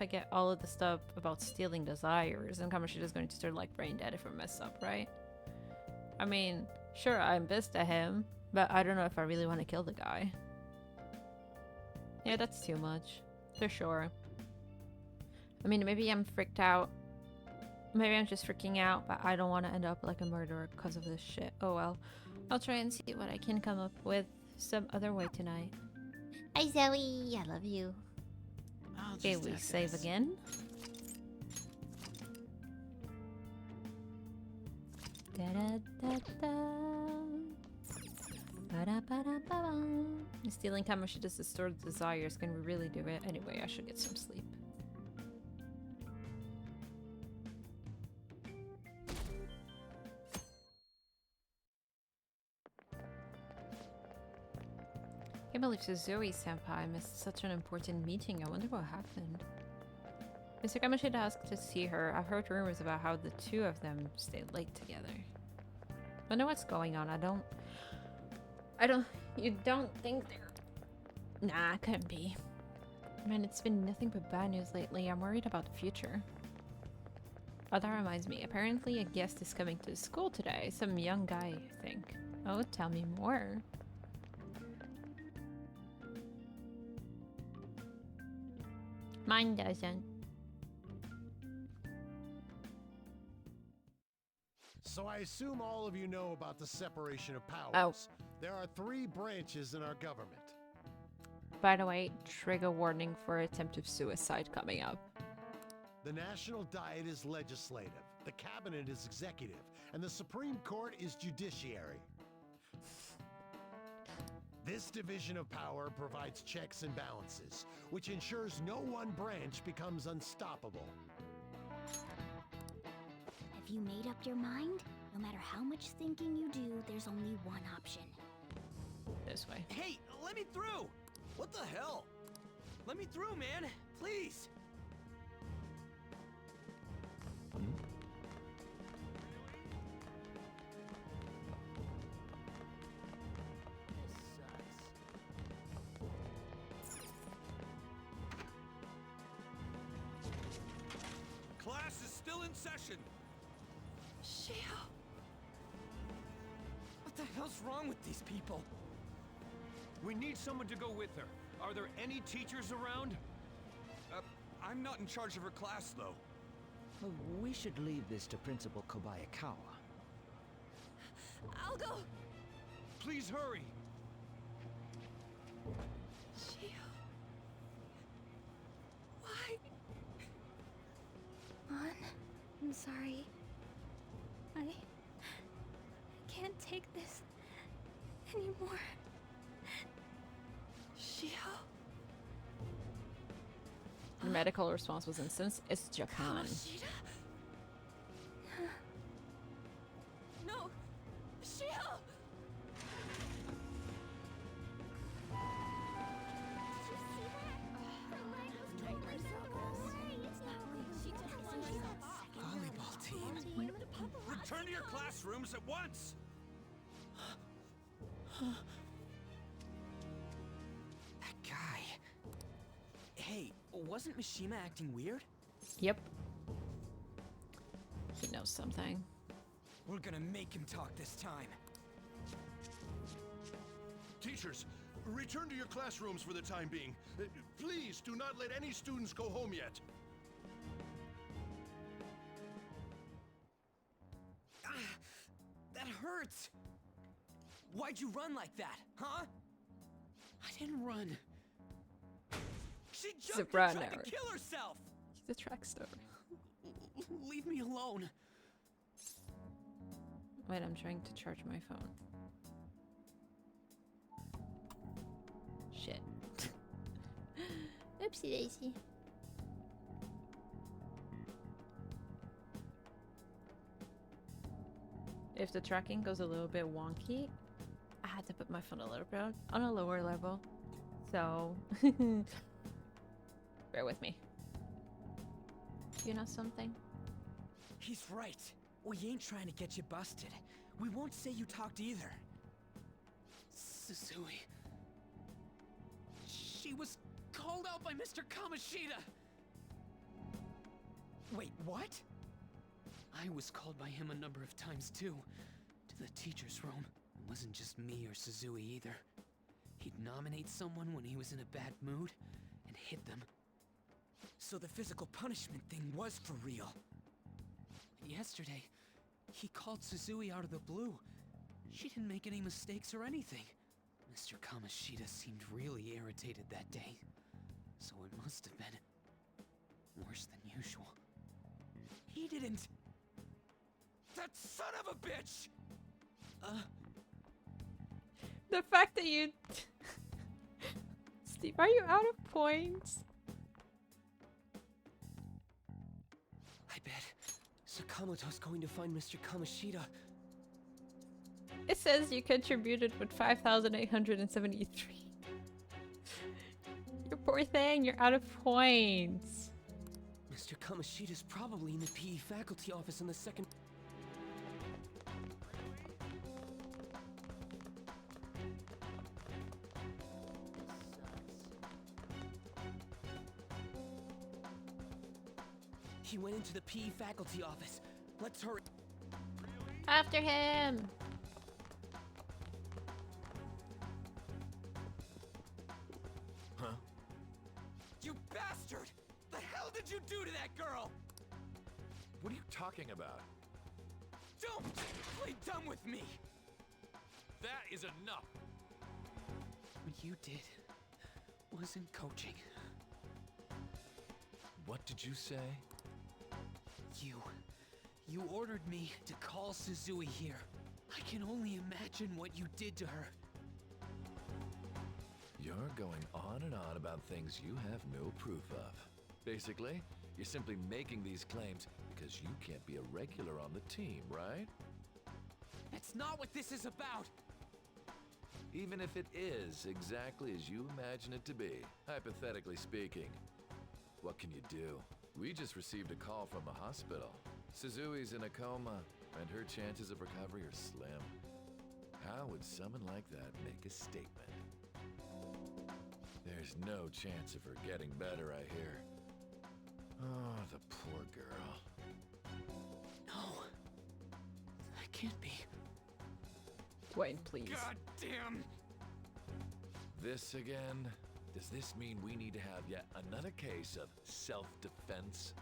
get all of the stuff about stealing desires, and Kamoshida's going to start like brain dead if I mess up, right? I mean, sure, I'm pissed at him, but I don't know if I really want to kill the guy. Yeah, that's too much. For sure. I mean, maybe I'm freaked out. Maybe I'm just freaking out, but I don't want to end up like a murderer because of this shit. Oh well. I'll try and see what I can come up with some other way tonight. Hi, Zoe. I love you. Okay, we save again. Stealing Kamoshida's distorted desires, can we really do it? Anyway, I should get some sleep. Can't believe Zoe-senpai missed such an important meeting. I wonder what happened. Mr. Kamoshida asked to see her. I've heard rumors about how the two of them stayed late together. I wonder what's going on. You don't think they're... Nah, it couldn't be. Man, it's been nothing but bad news lately. I'm worried about the future. Oh, that reminds me. Apparently a guest is coming to school today. Some young guy, I think. Oh, tell me more. Mine doesn't. So I assume all of you know about the separation of powers. Oh. There are 3 branches in our government. By the way, trigger warning for attempted suicide coming up. The National Diet is legislative, the Cabinet is executive, and the Supreme Court is judiciary. This division of power provides checks and balances, which ensures no one branch becomes unstoppable. Have you made up your mind? No matter how much thinking you do, there's only one option. This way. Hey, let me through! What the hell? Let me through, man! Please! Class is still in session. Shio. What the hell's wrong with these people? We need someone to go with her. Are there any teachers around? I'm not in charge of her class, though. Well, we should leave this to Principal Kobayakawa. I'll go. Please hurry. Shio. Why? Mon, I'm sorry. I can't take this anymore. Shio. The medical response was instant. It's Japan. Kamoshida? No. Shio! Volleyball team. Return to your classrooms at once! That guy. Hey, wasn't Mishima acting weird? Yep. He knows something. We're gonna make him talk this time. Teachers, return to your classrooms for the time being. Please do not let any students go home yet. That hurts! Why'd you run like that, huh? I didn't run. She He's a jumped brown and tried arrow. to kill herself. He's a track star. Leave me alone. Wait, I'm trying to charge my phone. Shit. Oopsie daisy. If the tracking goes a little bit wonky, I had to put my phone a little bit on a lower level. So, bear with me. You know something? He's right. We ain't trying to get you busted. We won't say you talked either. Suzui. She was called out by Mr. Kamoshida. Wait, what? I was called by him a number of times too. To the teacher's room. It wasn't just me or Suzui either. He'd nominate someone when he was in a bad mood and hit them. So the physical punishment thing was for real. Yesterday, he called Suzui out of the blue. She didn't make any mistakes or anything. Mr. Kamoshida seemed really irritated that day. So it must have been worse than usual. He didn't... That son of a bitch! The fact that you... Steve, are you out of points? I bet Sakamoto's going to find Mr. Kamoshida. It says you contributed with 5,873. You poor thing, you're out of points. Mr. Kamoshida's probably in the PE faculty office in the second... He went into the PE faculty office. Let's hurry. After him! Huh? You bastard! The hell did you do to that girl? What are you talking about? Don't play dumb with me! That is enough! What you did wasn't coaching. What did you say? You ordered me to call Suzui here. I can only imagine what you did to her. You're going on and on about things you have no proof of. Basically, you're simply making these claims because you can't be a regular on the team, right? That's not what this is about! Even if it is exactly as you imagine it to be, hypothetically speaking. What can you do? We just received a call from the hospital. Suzui's in a coma, and her chances of recovery are slim. How would someone like that make a statement? There's no chance of her getting better, I hear. Oh, the poor girl. No. That can't be. Wayne, please. God damn! This again? Does this mean we need to have yet another case of self-defense?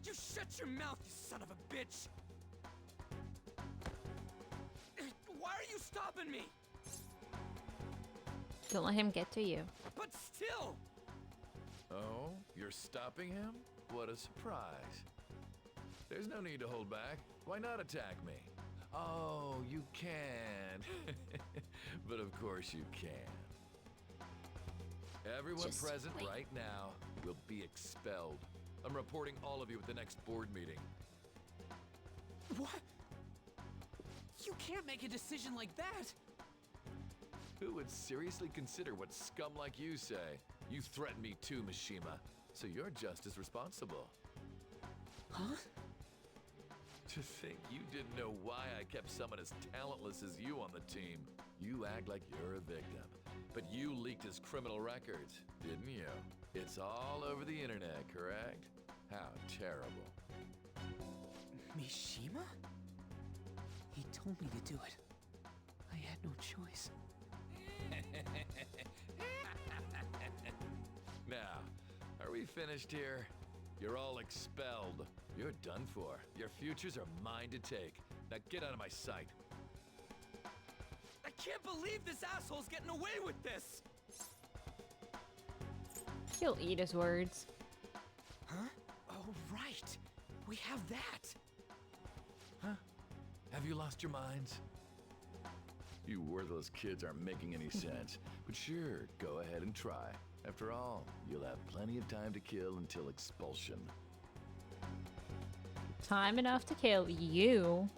You shut your mouth, you son of a bitch! Why are you stopping me? Don't let him get to you. But still! Oh, you're stopping him? What a surprise. There's no need to hold back. Why not attack me? Oh, you can. But of course you can. Everyone Just present wait. right now will be expelled. I'm reporting all of you at the next board meeting. What? You can't make a decision like that! Who would seriously consider what scum like you say? You threatened me too, Mishima, so you're just as responsible. Huh? To think you didn't know why I kept someone as talentless as you on the team. You act like you're a victim, but you leaked his criminal records, didn't you? It's all over the internet, correct? How terrible. Mishima? He told me to do it. I had no choice. Now, are we finished here? You're all expelled. You're done for. Your futures are mine to take. Now get out of my sight. I can't believe this asshole's getting away with this! He'll eat his words. Huh? Oh, right. We have that. Huh? Have you lost your minds? You worthless kids aren't making any sense. But sure, go ahead and try. After all, you'll have plenty of time to kill until expulsion. Time enough to kill you.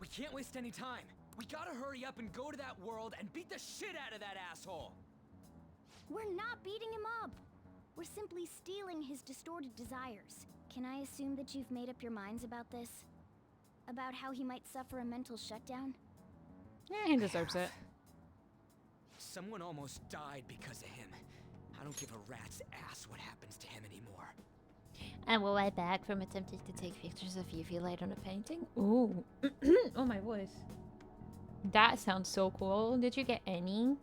We can't waste any time. We gotta hurry up and go to that world and beat the shit out of that asshole. We're not beating him up. We're simply stealing his distorted desires. Can I assume that you've made up your minds about this? About how he might suffer a mental shutdown? Yeah, he deserves it. Someone almost died because of him. I don't give a rat's ass what happens to him anymore. And we'll right back from attempting to take pictures of UV light on a painting. Ooh. Oh, my voice. That sounds so cool. Did you get any?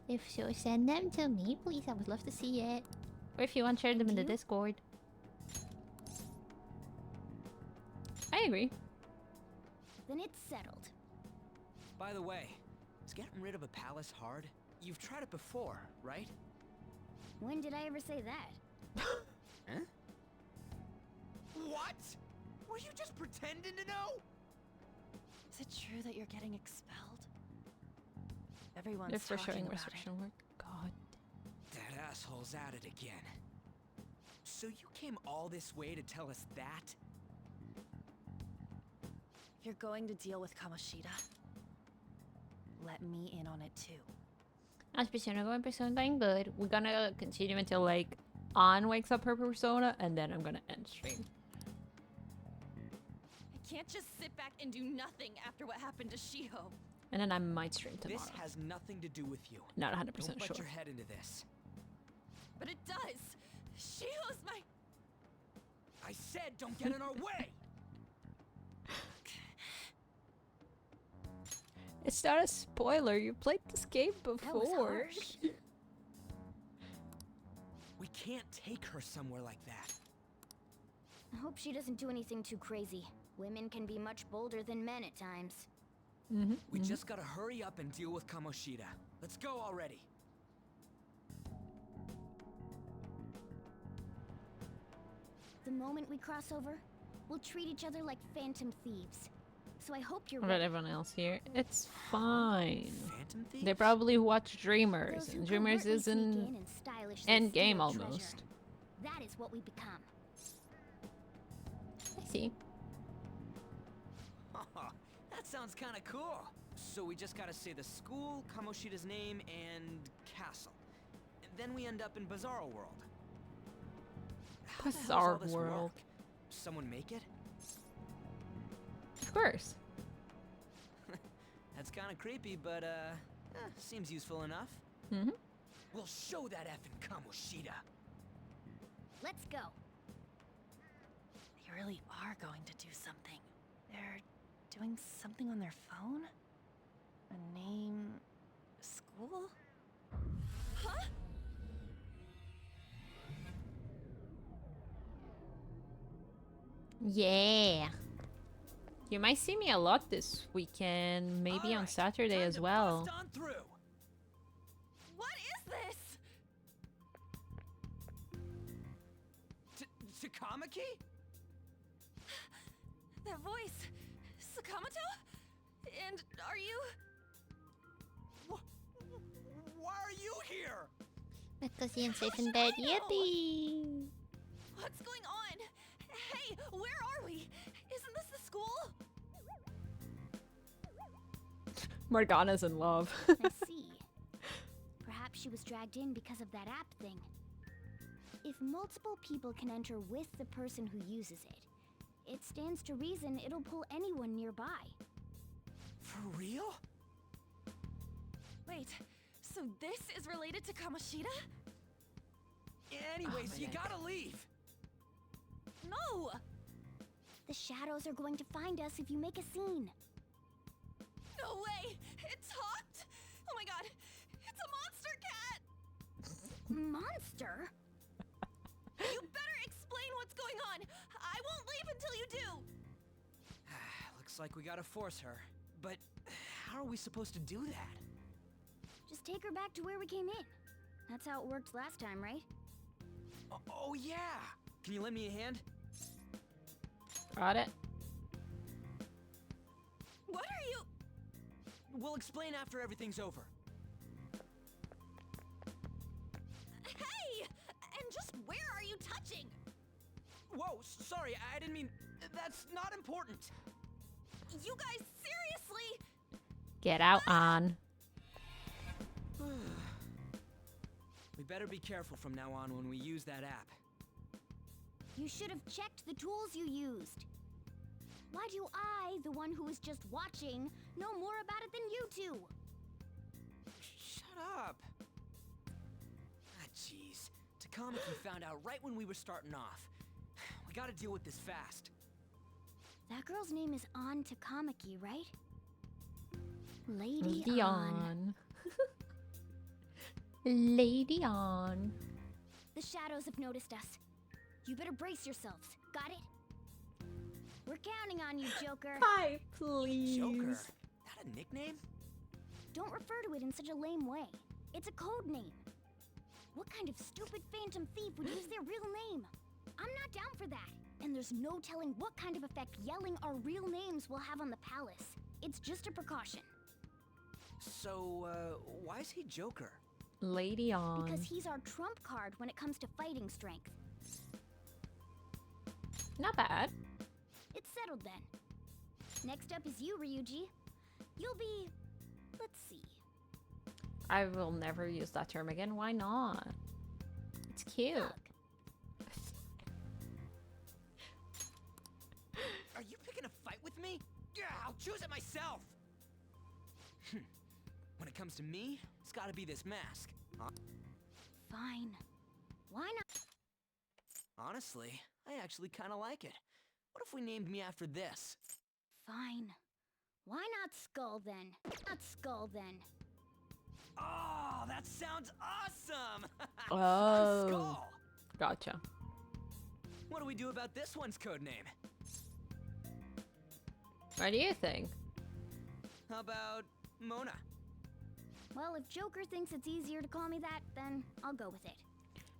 If so, send them to me, please. I would love to see it. Or if you want, share them in the Discord. I agree. Then it's settled. By the way, is getting rid of a palace hard? You've tried it before, right? When did I ever say that? Huh? What? Were you just pretending to know? Is it true that you're getting expelled? Everyone's If we're talking showing about restriction work. God. That asshole's at it again. So you came all this way to tell us that? If you're going to deal with Kamoshida, let me in on it too. As Persona Go and Persona Dying Good, we're gonna continue until like Ann wakes up her Persona, and then I'm gonna end stream. I can't just sit back and do nothing after what happened to Shiho. And then I might stream tomorrow. This has nothing to do with you. Not 100% Don't sure. put your head into this. But it does. Shiho's my... I said don't get in our way! It's not a spoiler. You played this game was before. harsh. We can't take her somewhere like that. I hope she doesn't do anything too crazy. Women can be much bolder than men at times. We just gotta hurry up and deal with Kamoshida. Let's go already. The moment we cross over, we'll treat each other like phantom thieves. So I hope you're What about ready. everyone else here? It's fine. Phantom thieves? They probably watch Dreamers, Those who and Dreamers covertly is sneak in in and stylishly end game steal treasure. almost. That is what we become. I see. That sounds kinda cool. So we just gotta say the school, Kamoshida's name, and castle. And then we end up in Bizarro World. How the hell's all Bizarre this World. work? Someone make it? Of course. That's kinda creepy, but seems useful enough. We'll show that effing Kamoshida. Let's go. They really are going to do something. They're doing something on their phone? A name... school? Huh? Yeah. You might see me a lot this weekend, maybe on Saturday as well. Bust on through. What is this? Takamaki? That voice... Sakamoto? And are you... Why are you here? Because you're safe in bed. Yippee! What's going on? Hey, where are we? Isn't this the school? Morgana's in love. I see. Perhaps she was dragged in because of that app thing. If multiple people can enter with the person who uses it, it stands to reason it'll pull anyone nearby. For real? Wait, so this is related to Kamoshida? Anyways, you gotta leave. No! The shadows are going to find us if you make a scene. No way! It talked! Oh my god! It's a monster cat! Monster? You better explain what's going on! I won't leave until you do! Looks like we gotta force her. But how how are we supposed to do that? Just take her back to where we came in. That's how it worked last time, right? Oh yeah! Can you lend me a hand? Got it. What are you? We'll explain after everything's over. Hey! And just where are you touching? Whoa, sorry, I didn't mean... That's not important. You guys, seriously? Get out on. We better be careful from now on when we use that app. You should have checked the tools you used. Why do I, the one who was just watching, know more about it than you two? Shut up. Ah, jeez. Takamaki found out right when we were starting off. We gotta deal with this fast. That girl's name is An Takamaki, right? Lady An. Lady An. The shadows have noticed us. You better brace yourselves. Got it? We're counting on you, Joker. Hi, please. Joker? That a nickname? Don't refer to it in such a lame way. It's a code name. What kind of stupid phantom thief would use their real name? I'm not down for that. And there's no telling what kind of effect yelling our real names will have on the palace. It's just a precaution. So, why is he Joker? Lady An. Because he's our trump card when it comes to fighting strength. Not bad. It's settled then. Next up is you, Ryuji. You'll be... let's see. I will never use that term again. Why not? It's cute. Are you picking a fight with me? Yeah, I'll choose it myself! When it comes to me, it's gotta be this mask. Fine. Why not? Honestly, I actually kinda like it. What if we named me after this? Fine. Why not Skull then? Not Skull then. Oh, that sounds awesome! Oh. Skull! Gotcha. What do we do about this one's codename? What do you think? How about Mona? Well, if Joker thinks it's easier to call me that, then I'll go with it.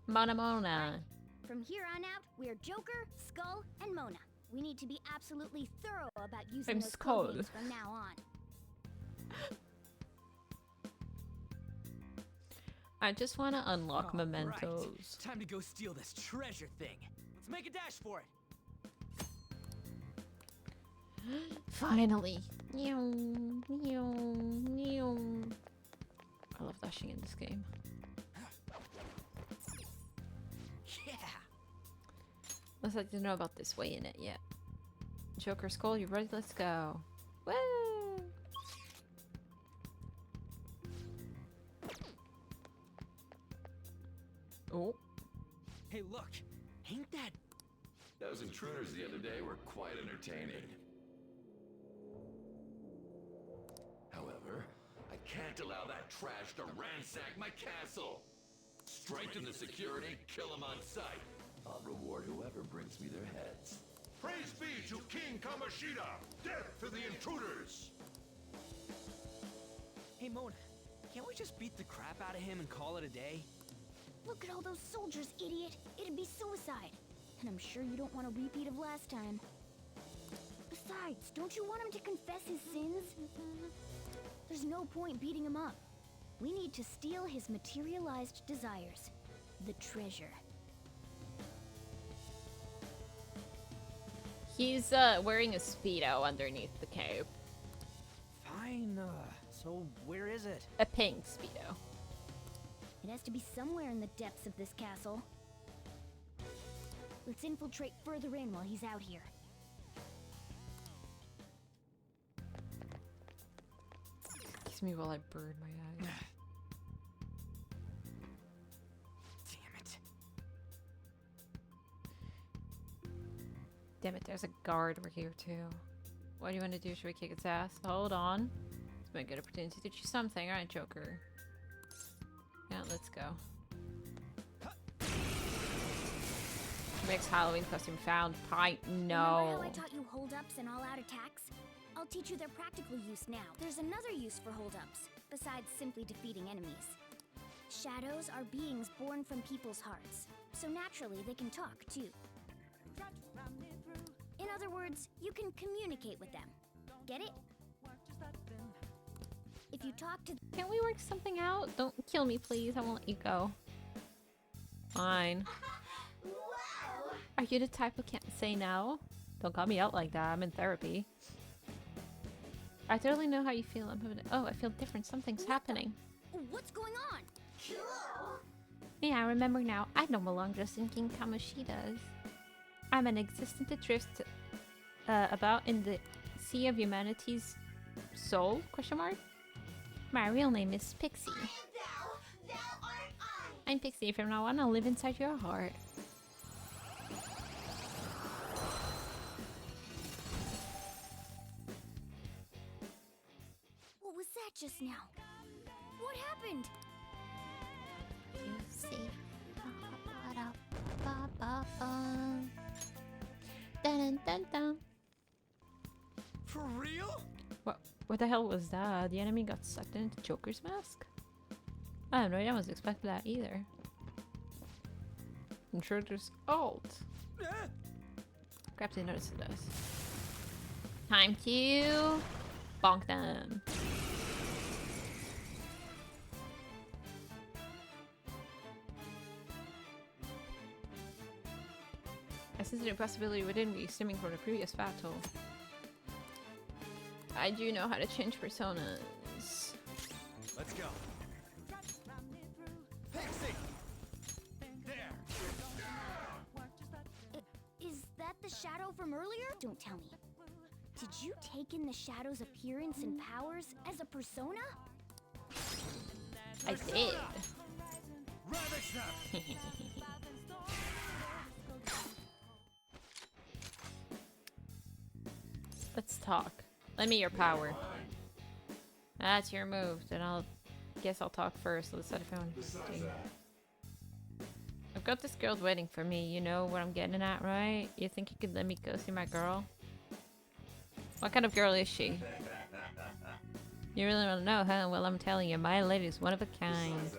Mona Mona. From here on out, we're Joker, Skull, and Mona. We need to be absolutely thorough about using I'm those Skull. codenames from now on. I just want to unlock All mementos. Right. Time to go steal this treasure thing. Let's make a dash for it. Finally. Meow, meow, meow. I love dashing in this game. Yeah. Looks like you know about this way in it yet. Joker Skull, you ready? Let's go. Woo! Oh. Hey, look. Ain't that... Those intruders the other day were quite entertaining. However, I can't allow that trash to ransack my castle. Strengthen the security, kill them on sight. I'll reward whoever brings me their heads. Praise be to King Kamoshida! Death to the intruders! Hey, Mona. Can't we just beat the crap out of him and call it a day? Look at all those soldiers, idiot! It'd be suicide. And I'm sure you don't want a repeat of last time. Besides, don't you want him to confess his sins? There's no point beating him up. We need to steal his materialized desires. The treasure. He's wearing a Speedo underneath the cape. Fine, so where is it? A pink Speedo. It has to be somewhere in the depths of this castle. Let's infiltrate further in while he's out here. Excuse me while I burn my eyes. Damn it. Damn it, there's a guard over here too. What do you want to do? Should we kick its ass? Hold on. It's been a good opportunity to teach you something, alright, Joker? Yeah, let's go. Makes Halloween costume found. I know. Remember how I taught you hold-ups and all-out attacks? I'll teach you their practical use now. There's another use for holdups, besides simply defeating enemies. Shadows are beings born from people's hearts, so naturally they can talk too. In other words, you can communicate with them. Get it? If you talk to... Can't we work something out? Don't kill me, please. I won't let you go. Fine. Are you the type who can't say no? Don't call me out like that. I'm in therapy. I totally know how you feel. I feel different. Something's happening. What's going on? Yeah, I remember now. I don't belong just in King Kamoshida's. I'm an existent that drifts about in the sea of humanity's soul? Question mark? My real name is Pixie. I'm Pixie. From now on, I'll live inside your heart. What was that just now? What happened? You see. Dun, dun, dun. For real? What the hell was that? The enemy got sucked into Joker's mask? I have no idea. I wasn't expecting that either. Intruder's ult. Perhaps they noticed it does. Time to bonk them. I sense an impossibility within me stemming from the previous battle. I do know how to change personas. Let's go. Pixie! There! Is that the shadow from earlier? Don't tell me. Did you take in the shadow's appearance and powers as a persona? I did. Ravage them! Let's talk. Lend me your power. That's your move. Then guess I'll talk first. Let's set a phone. I've got this girl waiting for me. You know what I'm getting at, right? You think you could let me go see my girl? What kind of girl is she? You really want to know, huh? Well, I'm telling you, my lady's one of a kind.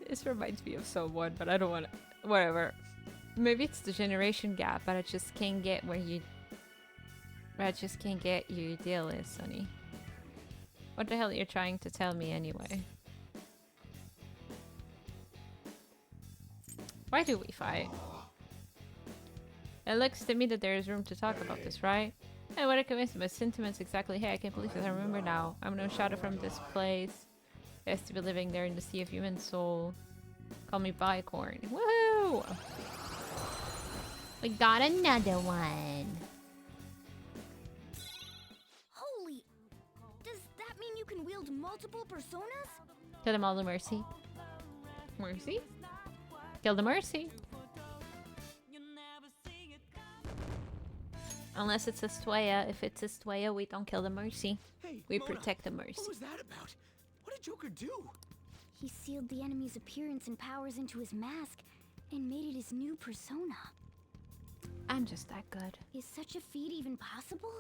This reminds me of someone, but I don't want to... Whatever. Maybe it's the generation gap, but I just can't get where you... I just can't get your deal is, Sonny. What the hell are you trying to tell me anyway? Why do we fight? It looks to me that there is room to talk about this, right? And what I convinced my sentiments exactly. Hey, I can't believe it. I remember now. I'm no shadow from this place. I used to be living there in the sea of human soul. Call me Bicorn. Woohoo! We got another one. Holy! Does that mean you can wield multiple personas? Kill them all the Mercy. Mercy? Kill the Mercy. Unless it's Estrella. If it's Estrella, we don't kill the Mercy. Hey, we Mona, protect the Mercy. What was that about? What did Joker do? He sealed the enemy's appearance and powers into his mask and made it his new persona. I'm just that good. Is such a feat even possible?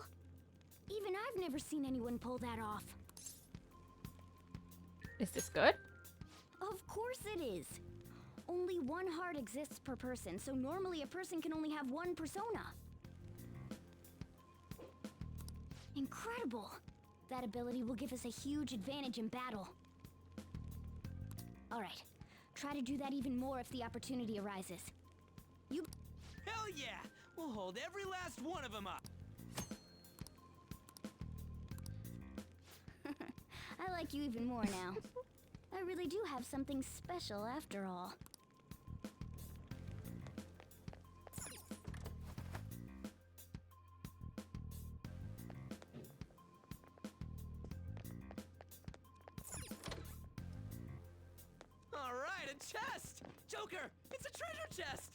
Even I've never seen anyone pull that off. Is this good? Of course it is. Only one heart exists per person, so normally a person can only have one persona. Incredible! That ability will give us a huge advantage in battle. Alright, try to do that even more if the opportunity arises. You... Hell yeah! We'll hold every last one of them up! I like you even more now. I really do have something special after all. Alright, a chest! Joker, it's a treasure chest!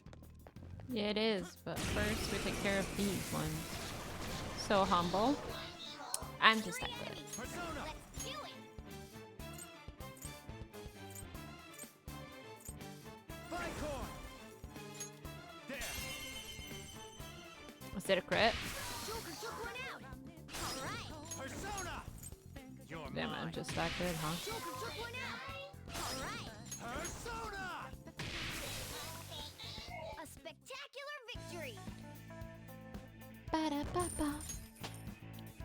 Yeah, it is, but first we take care of these ones. So humble. I'm just that good. Persona! Let's do it! Bicorn! There! Was it a crit? Joker, just that good, huh? Joker took one out! Alright! Persona! A spectacular victory! Ba-da-ba-ba.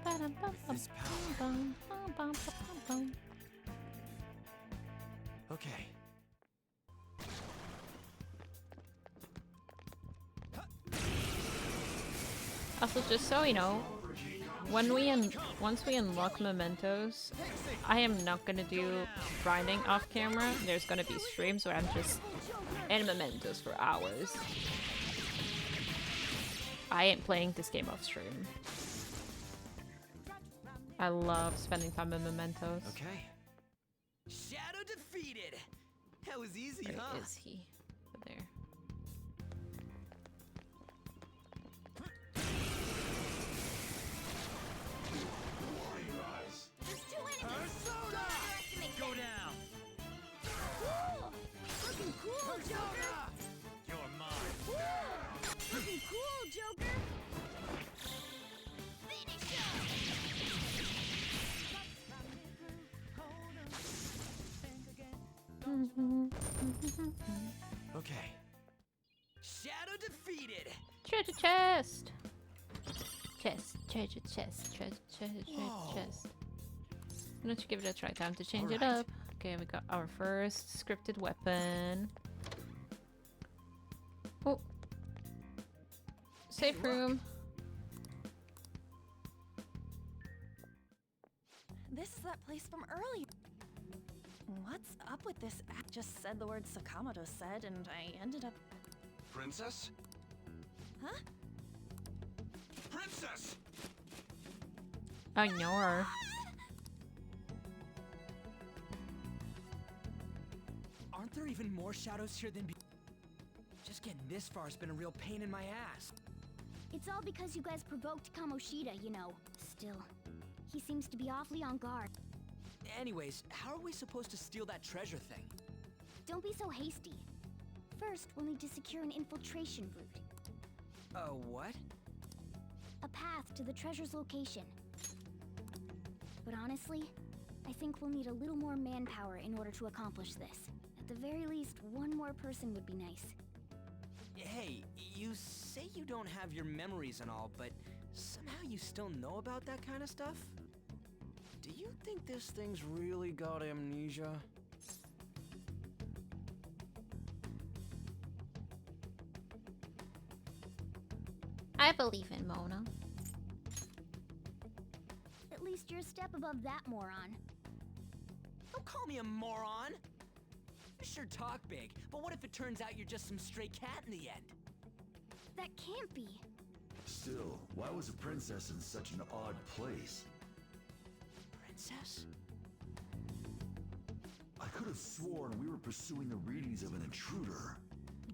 Ba-dum-bum-bum-bum-bum-bum-bum-bum. Okay. Also, just so you know, once we unlock mementos, I am not gonna do grinding off camera. There's gonna be streams where I'm just in mementos for hours. I ain't playing this game off stream. I love spending time in mementos. Okay. Shadow defeated. That was easy, Where huh? is he? Over there. There's two enemies! Persona! Don't underestimate Go them. down. Cool! Looking cool, Joker! You're mine. Looking cool, Joker! Finish him! Okay. Shadow defeated. Treasure chest! Chest, treasure chest, treasure, treasure, Whoa. chest. Why don't you give it a try? Time to change it Alright. up. Okay, we got our first scripted weapon. Oh. Safe room. This is that place from earlier. What's up with this? I just said the word Sakamoto said, and I ended up. Princess? Huh? Princess! I know her. Aren't there even more shadows here than just getting this far has been a real pain in my ass. It's all because you guys provoked Kamoshida, you know. Still, he seems to be awfully on guard. Anyways, how are we supposed to steal that treasure thing? Don't be so hasty. First, we'll need to secure an infiltration route. What? A path to the treasure's location. But honestly, I think we'll need a little more manpower in order to accomplish this. At the very least, one more person would be nice. Hey, you say you don't have your memories and all, but somehow you still know about that kind of stuff? Do you think this thing's really got amnesia? I believe in Mona. At least you're a step above that moron. Don't call me a moron! You sure talk big, but what if it turns out you're just some stray cat in the end? That can't be. Still, why was a princess in such an odd place? Princess? I could have sworn we were pursuing the readings of an intruder.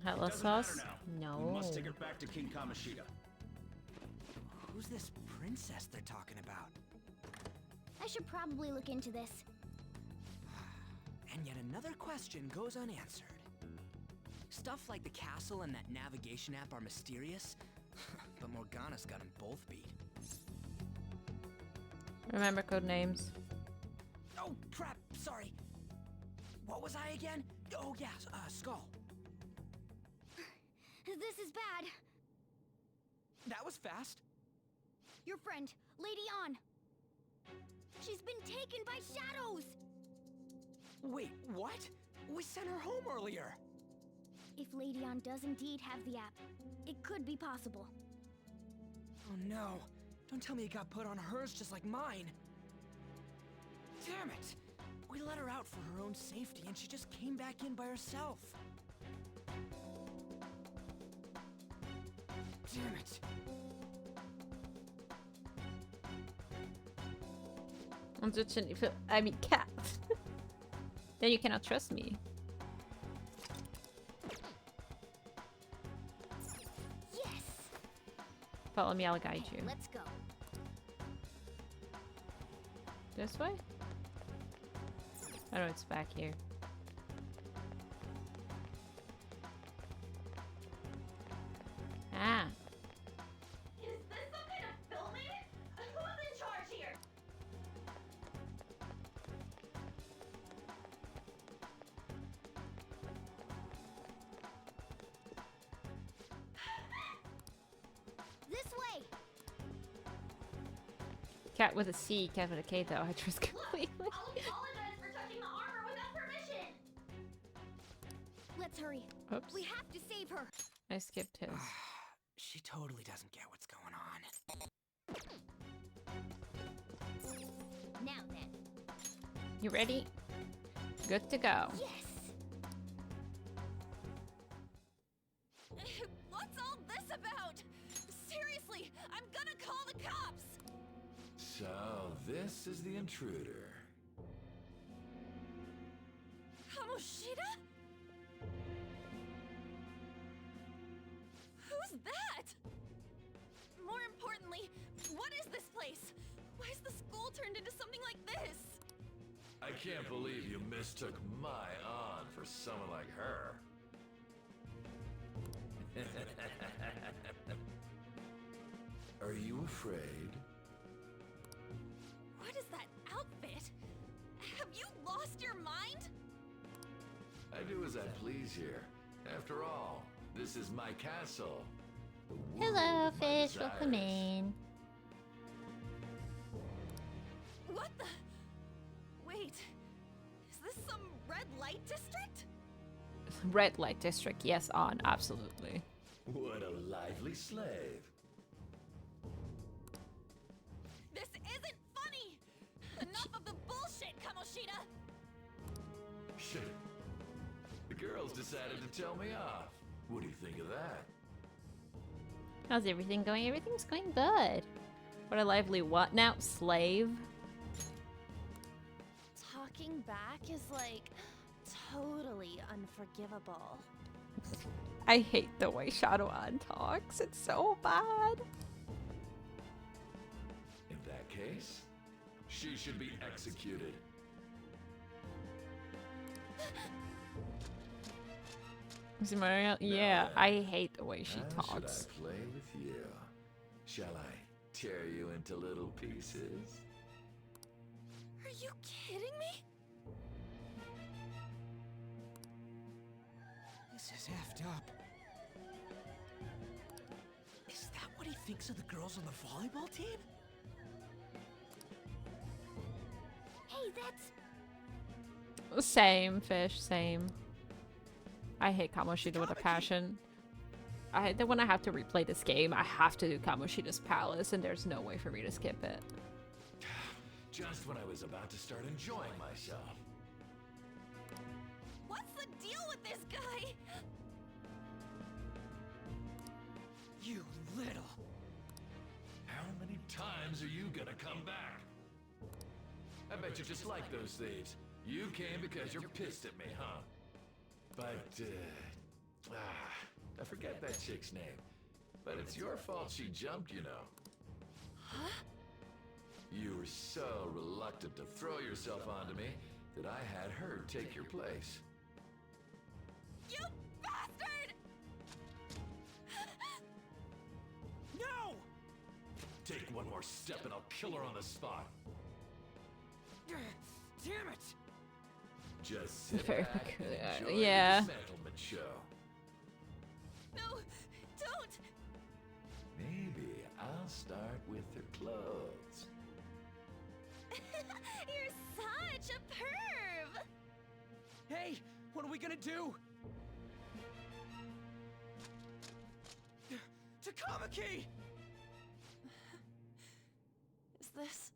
Hello, sauce? No. We must take her back to King Kamoshida. Who's this princess they're talking about? I should probably look into this. And yet another question goes unanswered. Stuff like the castle and that navigation app are mysterious, but Morgana's got them both beat. Remember code names. Oh, crap, sorry. What was I again? Oh, yeah, Skull. This is bad. That was fast. Your friend, Lady An. She's been taken by shadows! Wait, what? We sent her home earlier. If Lady An does indeed have the app, it could be possible. Oh no. Don't tell me it got put on hers just like mine. Damn it! We let her out for her own safety and she just came back in by herself. Damn it. I mean, cat. Then you cannot trust me. Yes! Follow me, I'll guide you. Let's go. This way? Oh no, it's back here. Ah. Is this some kind of filming? Who's in charge here? Cat with a C, cat with a K though. I trust completely. I'll apologize for touching the armor without permission. Let's hurry. Oops. We have to save her. I skipped his. She totally doesn't get what's going on. Now then. You ready? Good to go. Yes. What's all this about? Seriously, I'm gonna call the cops! So, this is the intruder. Kamoshida? Who's that? More importantly, what is this place? Why is the school turned into something like this? I can't believe you mistook my aunt for someone like her. Are you afraid? What is that outfit? Have you lost your mind? I do as I please here. After all, this is my castle. The world Hello, of my fish. Welcome desires. in. What the? Wait, is this some red light district? Red light district. Yes, on. Absolutely. What a lively slave. This isn't funny! Enough of the bullshit, Kamoshida! Shit. The girls decided to tell me off. What do you think of that? How's everything going? Everything's going good. What a lively what now? Slave? Talking back is like totally unforgivable. I hate the way Shadowon talks. It's so bad. In that case, she should be executed. Mario? Yeah, I hate the way she How talks. should I play with you? Shall I tear you into little pieces? Are you kidding me? This is effed up. Is that what he thinks of the girls on the volleyball team? Hey, that's... Same, fish, same. I hate Kamoshida with a passion. When I have to replay this game, I have to do Kamoshida's Palace, and there's no way for me to skip it. Just when I was about to start enjoying myself. What's the deal with this guy? You little... How many times are you gonna come back? I bet you just like those thieves. You came because you're pissed at me, huh? But, I forget that chick's name. But it's your fault she jumped, you know. Huh? You were so reluctant to throw yourself onto me that I had her take your place. You bastard! No! Take one more step and I'll kill her on the spot. Damn it! Just sit Very back good. and enjoy Yeah. the dismantlement show. No, don't! Maybe I'll start with her clothes. You're such a perv! Hey, what are we gonna do? Takamaki! Is this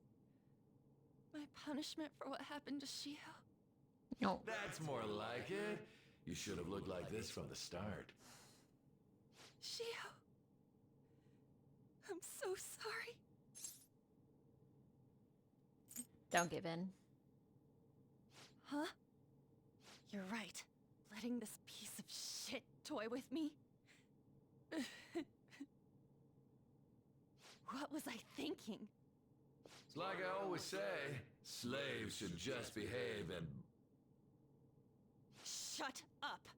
my punishment for what happened to Shiho? No. That's more like it. You should have looked like this from the start. Shiho, I'm so sorry. Don't give in. Huh? You're right. Letting this piece of shit toy with me? What was I thinking? It's like I always say, slaves should just behave and... Shut up!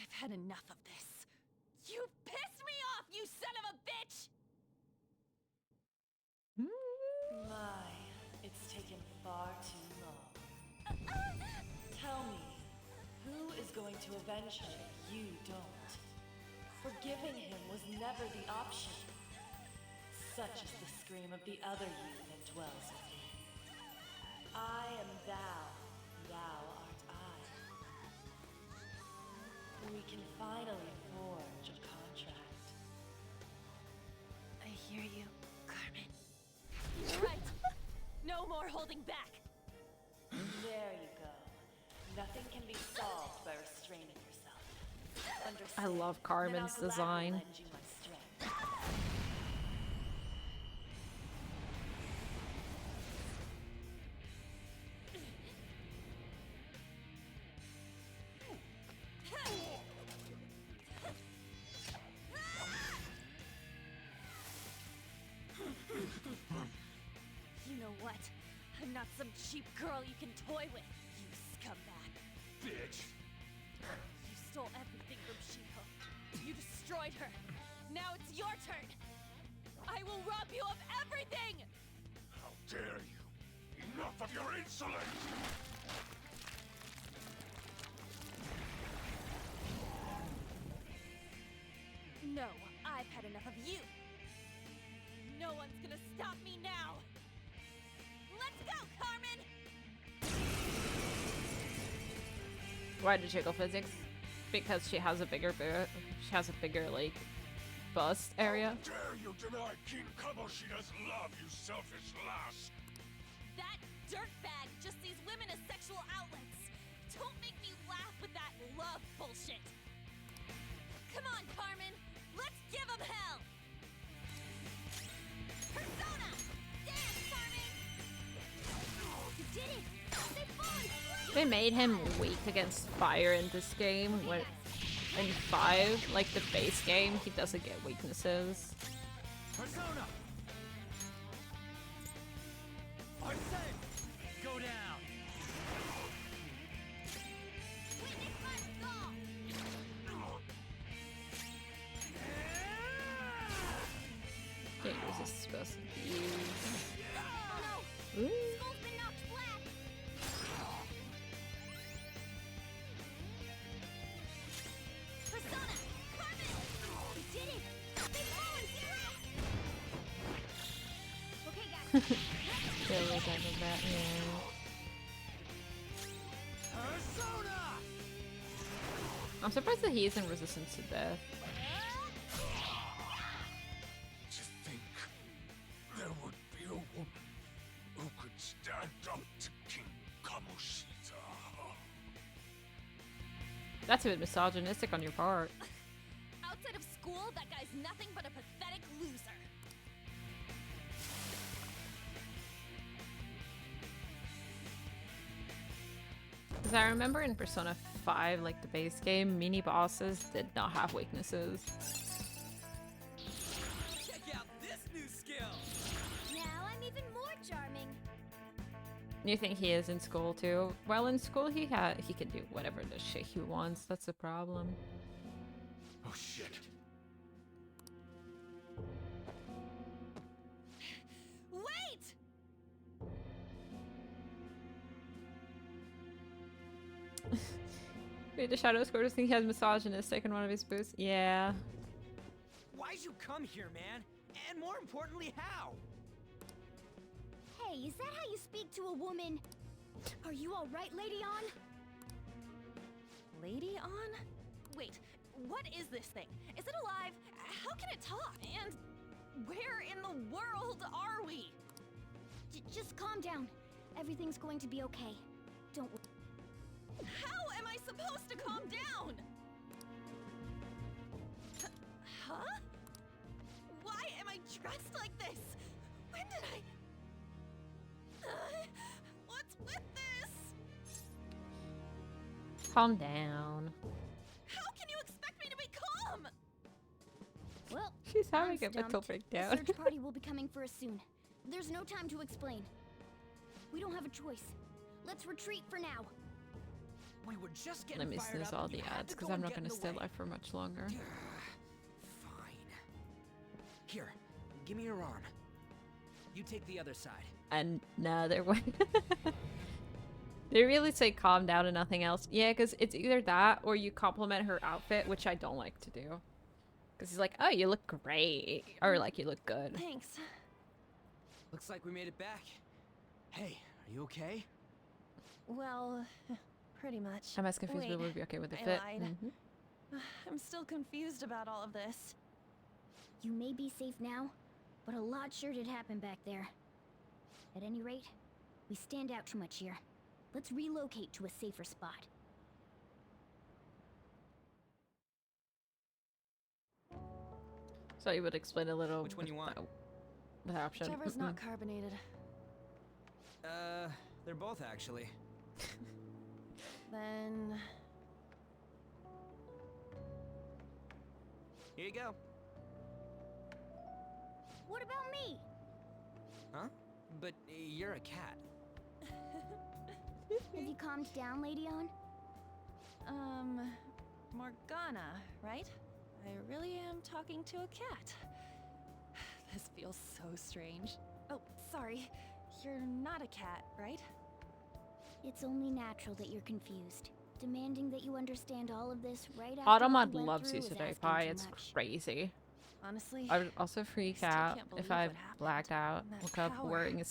I've had enough of this. You pissed me off, you son of a bitch! My, it's taken far too long. Tell me, who is going to avenge her if you don't? Forgiving him was never the option. such is the scream of the other you that dwells within. I am thou, thou art I. We can finally forge a contract. I hear you, Carmen. You're right. No more holding back. There you go. Nothing can be solved by restraining yourself. I Understand? love Then Carmen's I'll gladly design. lend you my strength. You know what? I'm not some cheap girl you can toy with, you scumbag. Bitch! You stole everything from Shiho. You destroyed her. Now it's your turn. I will rob you of everything! How dare you! Enough of your insolence! No, I've had enough of you. No one's gonna stop me now. Let's go, Carmen! Why did she go physics? Because she has a bigger she has a bigger like bust area. How dare you deny King Kamoshida's love, you selfish lass! That dirtbag just sees women as sexual outlets. Don't make me laugh with that love bullshit. Come on, Carmen. Let's give him hell. Persona! Dance, Carmen! You did it! They fought! They made him weak against fire in this game. When in 5, like the base game, he doesn't get weaknesses. Persona! I said, go down! Witness my soul! Can't use this supposed to be used. Oh no! Ooh. Skull's been knocked flat! Persona! Carmen! We did it! They fallen flat! Okay, guys. Feel like I did that, yeah. Persona! I'm surprised that he isn't resistant to death. To think there would be a woman who could stand up to King Kamoshida. That's a bit misogynistic on your part. Outside of school, that guy's nothing but a pathetic loser. Because I remember in Persona 5, like the base game, mini bosses did not have weaknesses. Check out this new skill! Now I'm even more charming. You think he is in school too? Well, in school he can do whatever the shit he wants. That's the problem. Oh shit. Wait! Wait, the Shadow Squirters think he has misogynistic in one of his boosts? Yeah. Why'd you come here, man? And more importantly, how? Hey, is that how you speak to a woman? Are you alright, Lady On? Lady on? Wait, what is this thing? Is it alive? How can it talk? And where in the world are we? Just calm down. Everything's going to be okay. Don't worry. How am I supposed to calm down? Huh? Why am I dressed like this? When did I... What's with this? Calm down. How can you expect me to be calm? Well, She's having I'm a mental stumped. breakdown. The search party will be coming for us soon. There's no time to explain. We don't have a choice. Let's retreat for now. We were just getting Let me fired snooze up all and you the had ads to because go I'm and not get in going to the stay way. live for much longer. Fine. Here, give me your arm. You take the other side. Another one. They really say calm down and nothing else. Yeah, because it's either that or you compliment her outfit, which I don't like to do. Because he's like, oh, you look great. Or like, you look good. Thanks. Looks like we made it back. Hey, are you okay? Well, pretty much. I'm as confused, Wait, but we'll be okay with the I fit. lied. Mhm. I'm still confused about all of this. You may be safe now, but a lot sure did happen back there. At any rate, we stand out too much here. Let's relocate to a safer spot. So you would explain a little. Which one you want? The option. Whichever's not carbonated. They're both actually. Then... Here you go. What about me? Huh? But you're a cat. Have you calmed down, Lady On? Morgana, right? I really am talking to a cat. This feels so strange. Oh, sorry. You're not a cat, right? It's only natural that you're confused. Demanding that you understand all of this right after Automod what you went loves through you is today, asking Pie. too It's much. crazy. Honestly, I would also freak still out can't if believe I what happened. blacked out, That woke up power. wearing a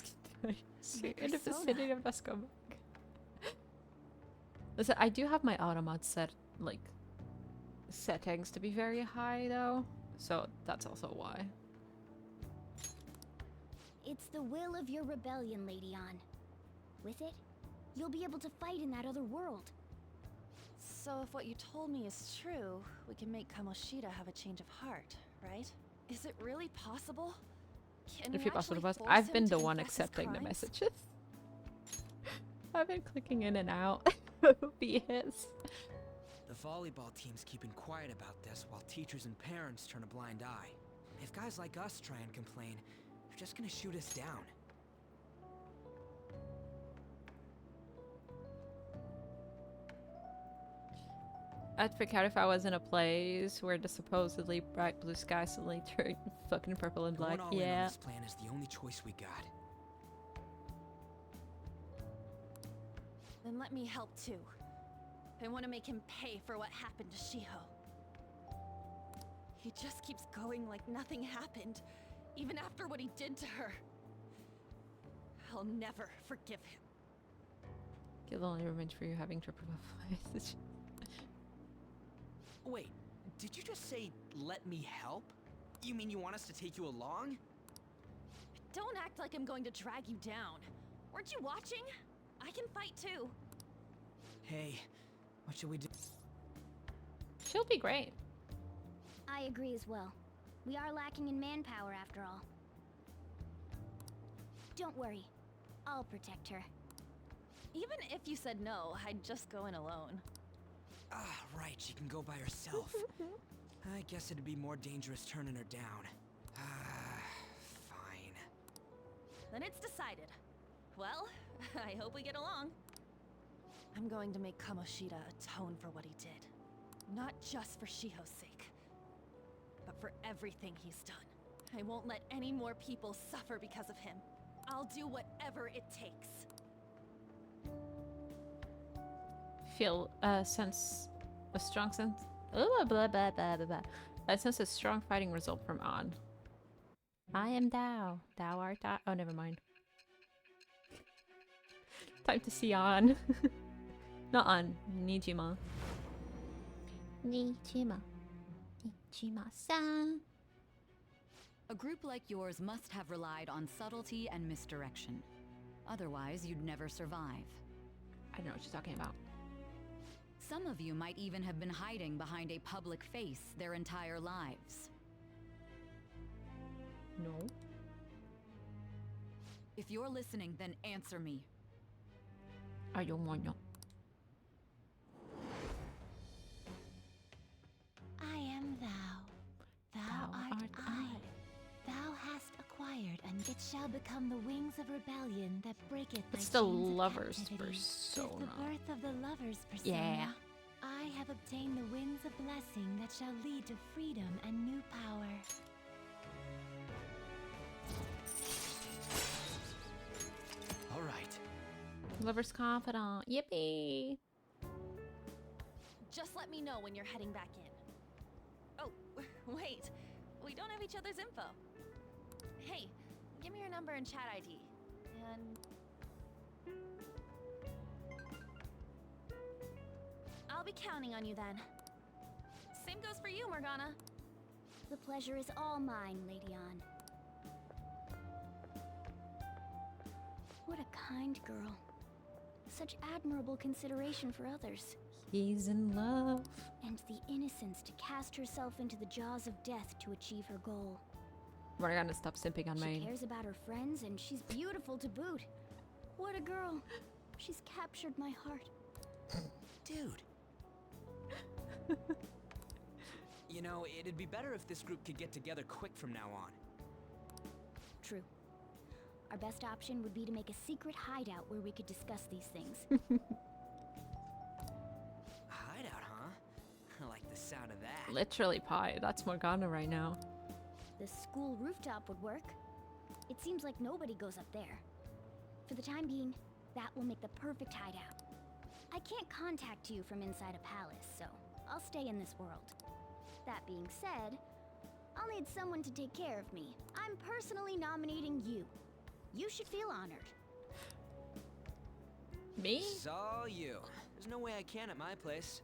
suit in the vicinity of Escobar. Listen, I do have my Automod set, like, settings to be very high, though. So that's also why. It's the will of your rebellion, Lady On. With it, you'll be able to fight in that other world. So if what you told me is true, we can make Kamoshida have a change of heart, right? Is it really possible? Can If we you possibly actually was, force I've him been to the one confess his accepting the crimes? messages. I've been clicking in and out. BS. The volleyball team's keeping quiet about this while teachers and parents turn a blind eye. If guys like us try and complain, they're just gonna shoot us down. I'd freak out if I was in a place where the supposedly bright blue sky suddenly turned fucking purple and black. Going all in on Yeah. this plan is the only choice we got. Then let me help too. I want to make him pay for what happened to Shiho. He just keeps going like nothing happened, even after what he did to her. I'll never forgive him. Kill only revenge for you having triple message. Wait, did you just say, let me help? You mean you want us to take you along? Don't act like I'm going to drag you down. Weren't you watching? I can fight too. Hey, what should we do? She'll be great. I agree as well. We are lacking in manpower after all. Don't worry. I'll protect her. Even if you said no, I'd just go in alone. Ah, right, she can go by herself. I guess it'd be more dangerous turning her down. Fine. Then it's decided. Well, I hope we get along. I'm going to make Kamoshida atone for what he did. Not just for Shiho's sake, but for everything he's done. I won't let any more people suffer because of him. I'll do whatever it takes. Feel a strong sense. Blah, blah, blah, blah, blah, blah. I sense a strong fighting result from On. I am Thou. Thou art I. Oh, never mind. Time to see On. Not On. Nijima. Nijima. Nijima-san. A group like yours must have relied on subtlety and misdirection. Otherwise, you'd never survive. I don't know what she's talking about. Some of you might even have been hiding behind a public face their entire lives. No. If you're listening, then answer me. I don't want to. I am thou. Thou art I. Thou hast acquired, and it shall become the wings of rebellion that breaketh thy It's the chains of lover's captivity. persona. With the birth of the lover's persona, Yeah. I have obtained the winds of blessing that shall lead to freedom and new power. All right. Lover's confidant. Yippee. Just let me know when you're heading back in. Oh, Wait, we don't have each other's info. Hey, give me your number and chat ID. And... I'll be counting on you then. Same goes for you, Morgana. The pleasure is all mine, Lady Ann. What a kind girl. Such admirable consideration for others. He's in love. And the innocence to cast herself into the jaws of death to achieve her goal. Morgana, stop simping on She mine. cares about her friends, and she's beautiful to boot. What a girl. She's captured my heart. Dude. You know, it'd be better if this group could get together quick from now on. True. Our best option would be to make a secret hideout where we could discuss these things. Hideout, huh? I like the sound of that. Literally pie. That's Morgana right now. The school rooftop would work. It seems like nobody goes up there. For the time being, that will make the perfect hideout. I can't contact you from inside a palace, so I'll stay in this world. That being said, I'll need someone to take care of me. I'm personally nominating you. You should feel honored. Me? It's all you. There's no way I can at my place.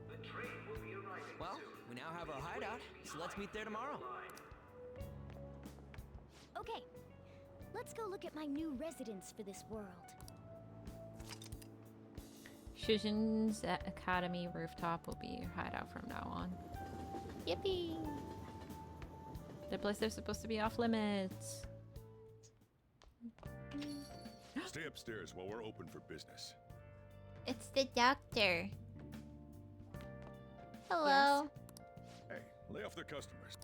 The train will be arriving. Well, we now have our hideout, so let's meet there tomorrow. Okay, let's go look at my new residence for this world. Shujin's Academy rooftop will be your hideout from now on. Yippee! The place they're supposed to be off limits. Stay upstairs while we're open for business. It's the doctor. Hello. Hey, lay off the customers.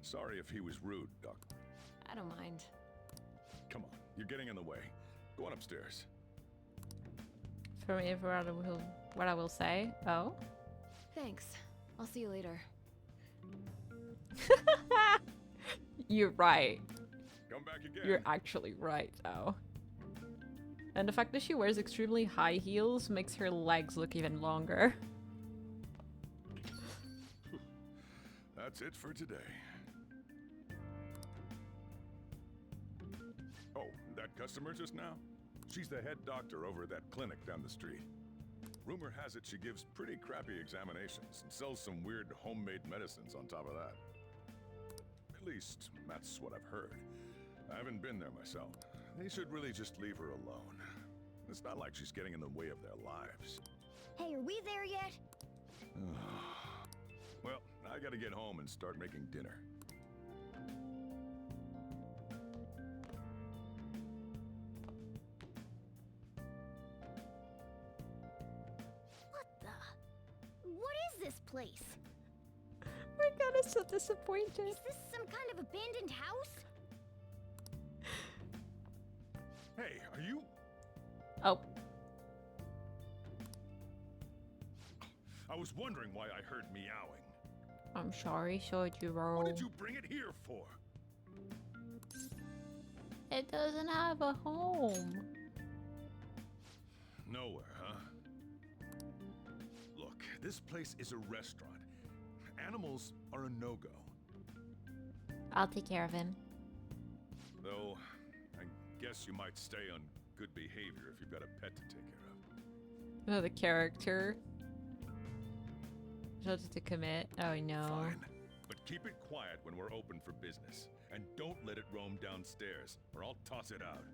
Sorry if he was rude, Doc. I don't mind. Come on, you're getting in the way. Go on upstairs. For me, for what I will say. Oh. Thanks. I'll see you later. You're right. Come back again. You're actually right, though. And the fact that she wears extremely high heels makes her legs look even longer. That's it for today. Oh, that customer just now? She's the head doctor over at that clinic down the street. Rumor has it she gives pretty crappy examinations and sells some weird homemade medicines on top of that. At least, that's what I've heard. I haven't been there myself. They should really just leave her alone. It's not like she's getting in the way of their lives. Hey, are we there yet? Well, I gotta get home and start making dinner. What is this place? My god, I'm so disappointed. Is this some kind of abandoned house? Hey, are you? Oh. I was wondering why I heard meowing. I'm sorry, Sojiro. What did you bring it here for? It doesn't have a home. Nowhere, huh? Look, this place is a restaurant. Animals are a no-go. I'll take care of him. Though, I guess you might stay on good behavior if you've got a pet to take care of. Oh, the character. Just to commit. Oh no. Fine, but keep it quiet when we're open for business. And don't let it roam downstairs, or I'll toss it out.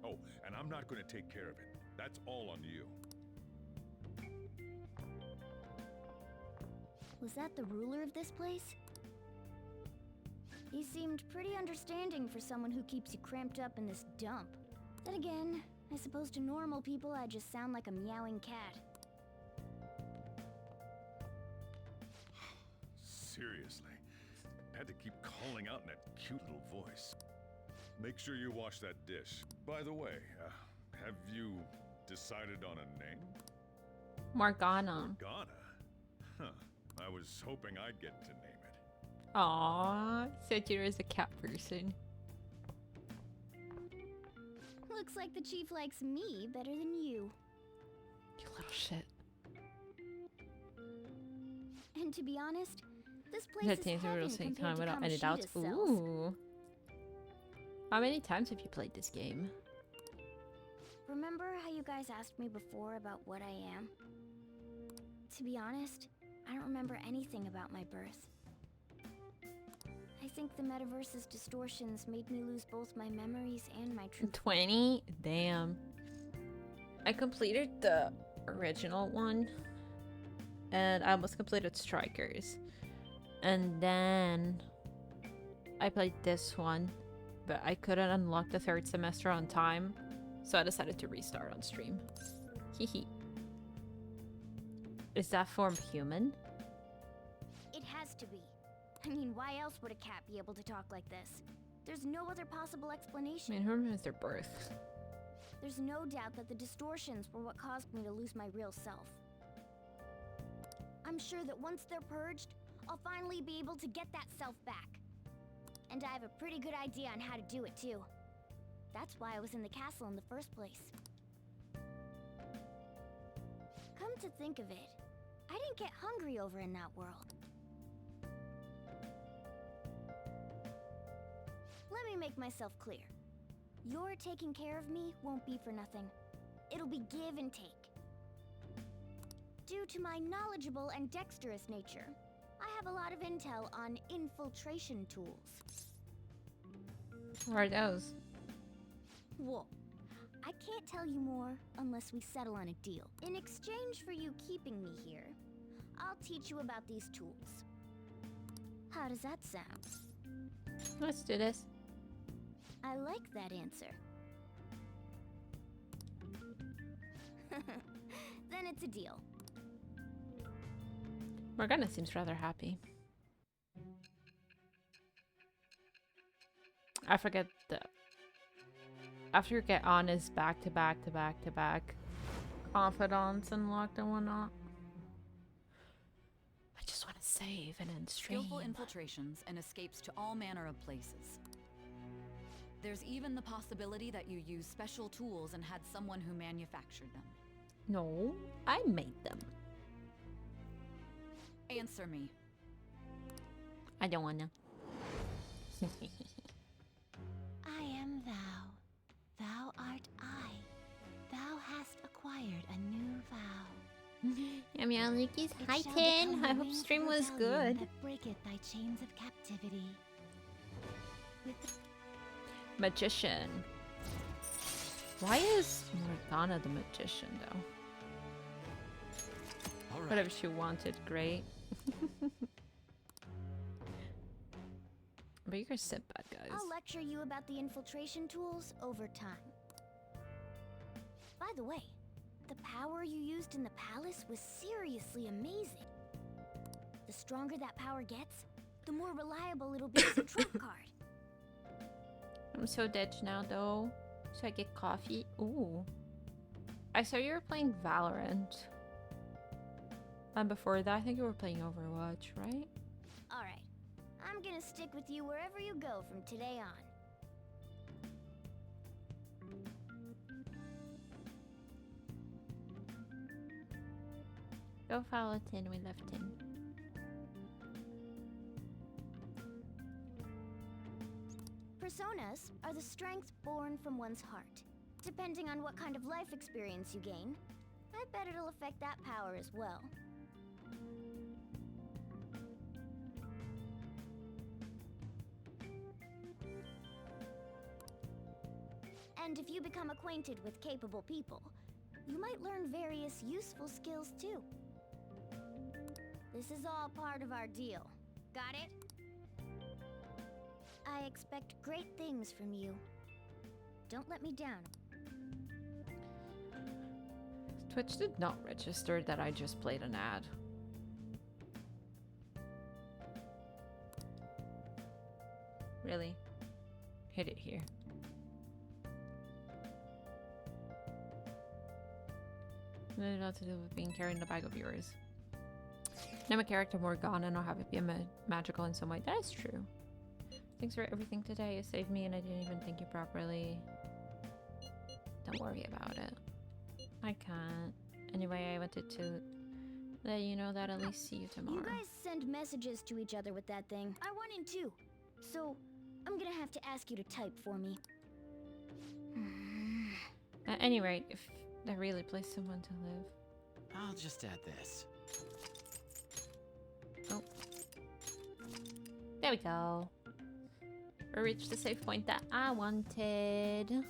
Oh, and I'm not going to take care of it. That's all on you. Was that the ruler of this place? He seemed pretty understanding for someone who keeps you cramped up in this dump. Then again, I suppose to normal people I just sound like a meowing cat. Seriously, had to keep calling out in that cute little voice. Make sure you wash that dish. By the way, have you decided on a name? Morgana. Morgana? Huh. I was hoping I'd get to name it. Aww, Sojiro is a cat person. Looks like the chief likes me better than you. You little shit. And to be honest, this The place is teens will heaven say compared time to without any doubts. Kamoshida's cells. Ooh. How many times have you played this game? Remember how you guys asked me before about what I am? To be honest, I don't remember anything about my birth. I think the metaverse's distortions made me lose both my memories and my truth. 20? Damn. I completed the original one. And I almost completed Strikers. And then I played this one. But I couldn't unlock the third semester on time. So I decided to restart on stream. Hehe. Is that form human? It has to be. I mean, why else would a cat be able to talk like this? There's no other possible I explanation. mean, who remembers their birth? There's no doubt that the distortions were what caused me to lose my real self. I'm sure that once they're purged, I'll finally be able to get that self back. And I have a pretty good idea on how to do it too. That's why I was in the castle in the first place. Come to think of it, I didn't get hungry over in that world. Let me make myself clear. Your taking care of me won't be for nothing. It'll be give and take. Due to my knowledgeable and dexterous nature, I have a lot of intel on infiltration tools. What are those? Well, I can't tell you more unless we settle on a deal. In exchange for you keeping me here, I'll teach you about these tools. How does that sound? Let's do this. I like that answer. Then it's a deal. Morgana seems rather happy. I forget the... After you get on is back to back to back to back confidants unlocked and whatnot. I just want to save and then stream. Skillful infiltrations and escapes to all manner of places. There's even the possibility that you use special tools and had someone who manufactured them. No, I made them. Answer me. I don't wanna. I am thou. Thou art I. Thou hast acquired a new vow. Yamialikis, It hi shall Tin. become I the hope wings stream of was rebellion good. That breaketh thy chains of captivity. With the Magician. Why is Morgana the magician though? All right. Whatever she wanted, great. But you guys sit bad, guys. I'll lecture you about the infiltration tools over time. By the way, the power you used in the palace was seriously amazing. The stronger that power gets, the more reliable it'll be as a trump card. I'm so dead now though. So I get coffee. Ooh. I saw you were playing Valorant. And before that, I think you were playing Overwatch, right? Alright, I'm gonna stick with you wherever you go from today on. Go follow Tin, we left Tin. Personas are the strength born from one's heart. Depending on what kind of life experience you gain, I bet it'll affect that power as well. And if you become acquainted with capable people, you might learn various useful skills too. This is all part of our deal. Got it? I expect great things from you. Don't let me down. Twitch did not register that I just played an ad. Really? Hit it here. Nothing else to do with being carried in a bag of yours. Name a character Morgana and I'll have it be magical in some way. That is true. Thanks for everything today. You saved me and I didn't even thank you properly. Don't worry about it. I can't. Anyway, I wanted to Let you know that at least see you tomorrow. You guys send messages to each other with that thing. I want in too. So, I'm gonna have to ask you to type for me. At any rate, if they really place someone to live. I'll just add this. Oh. There we go. We reached the save point that I wanted.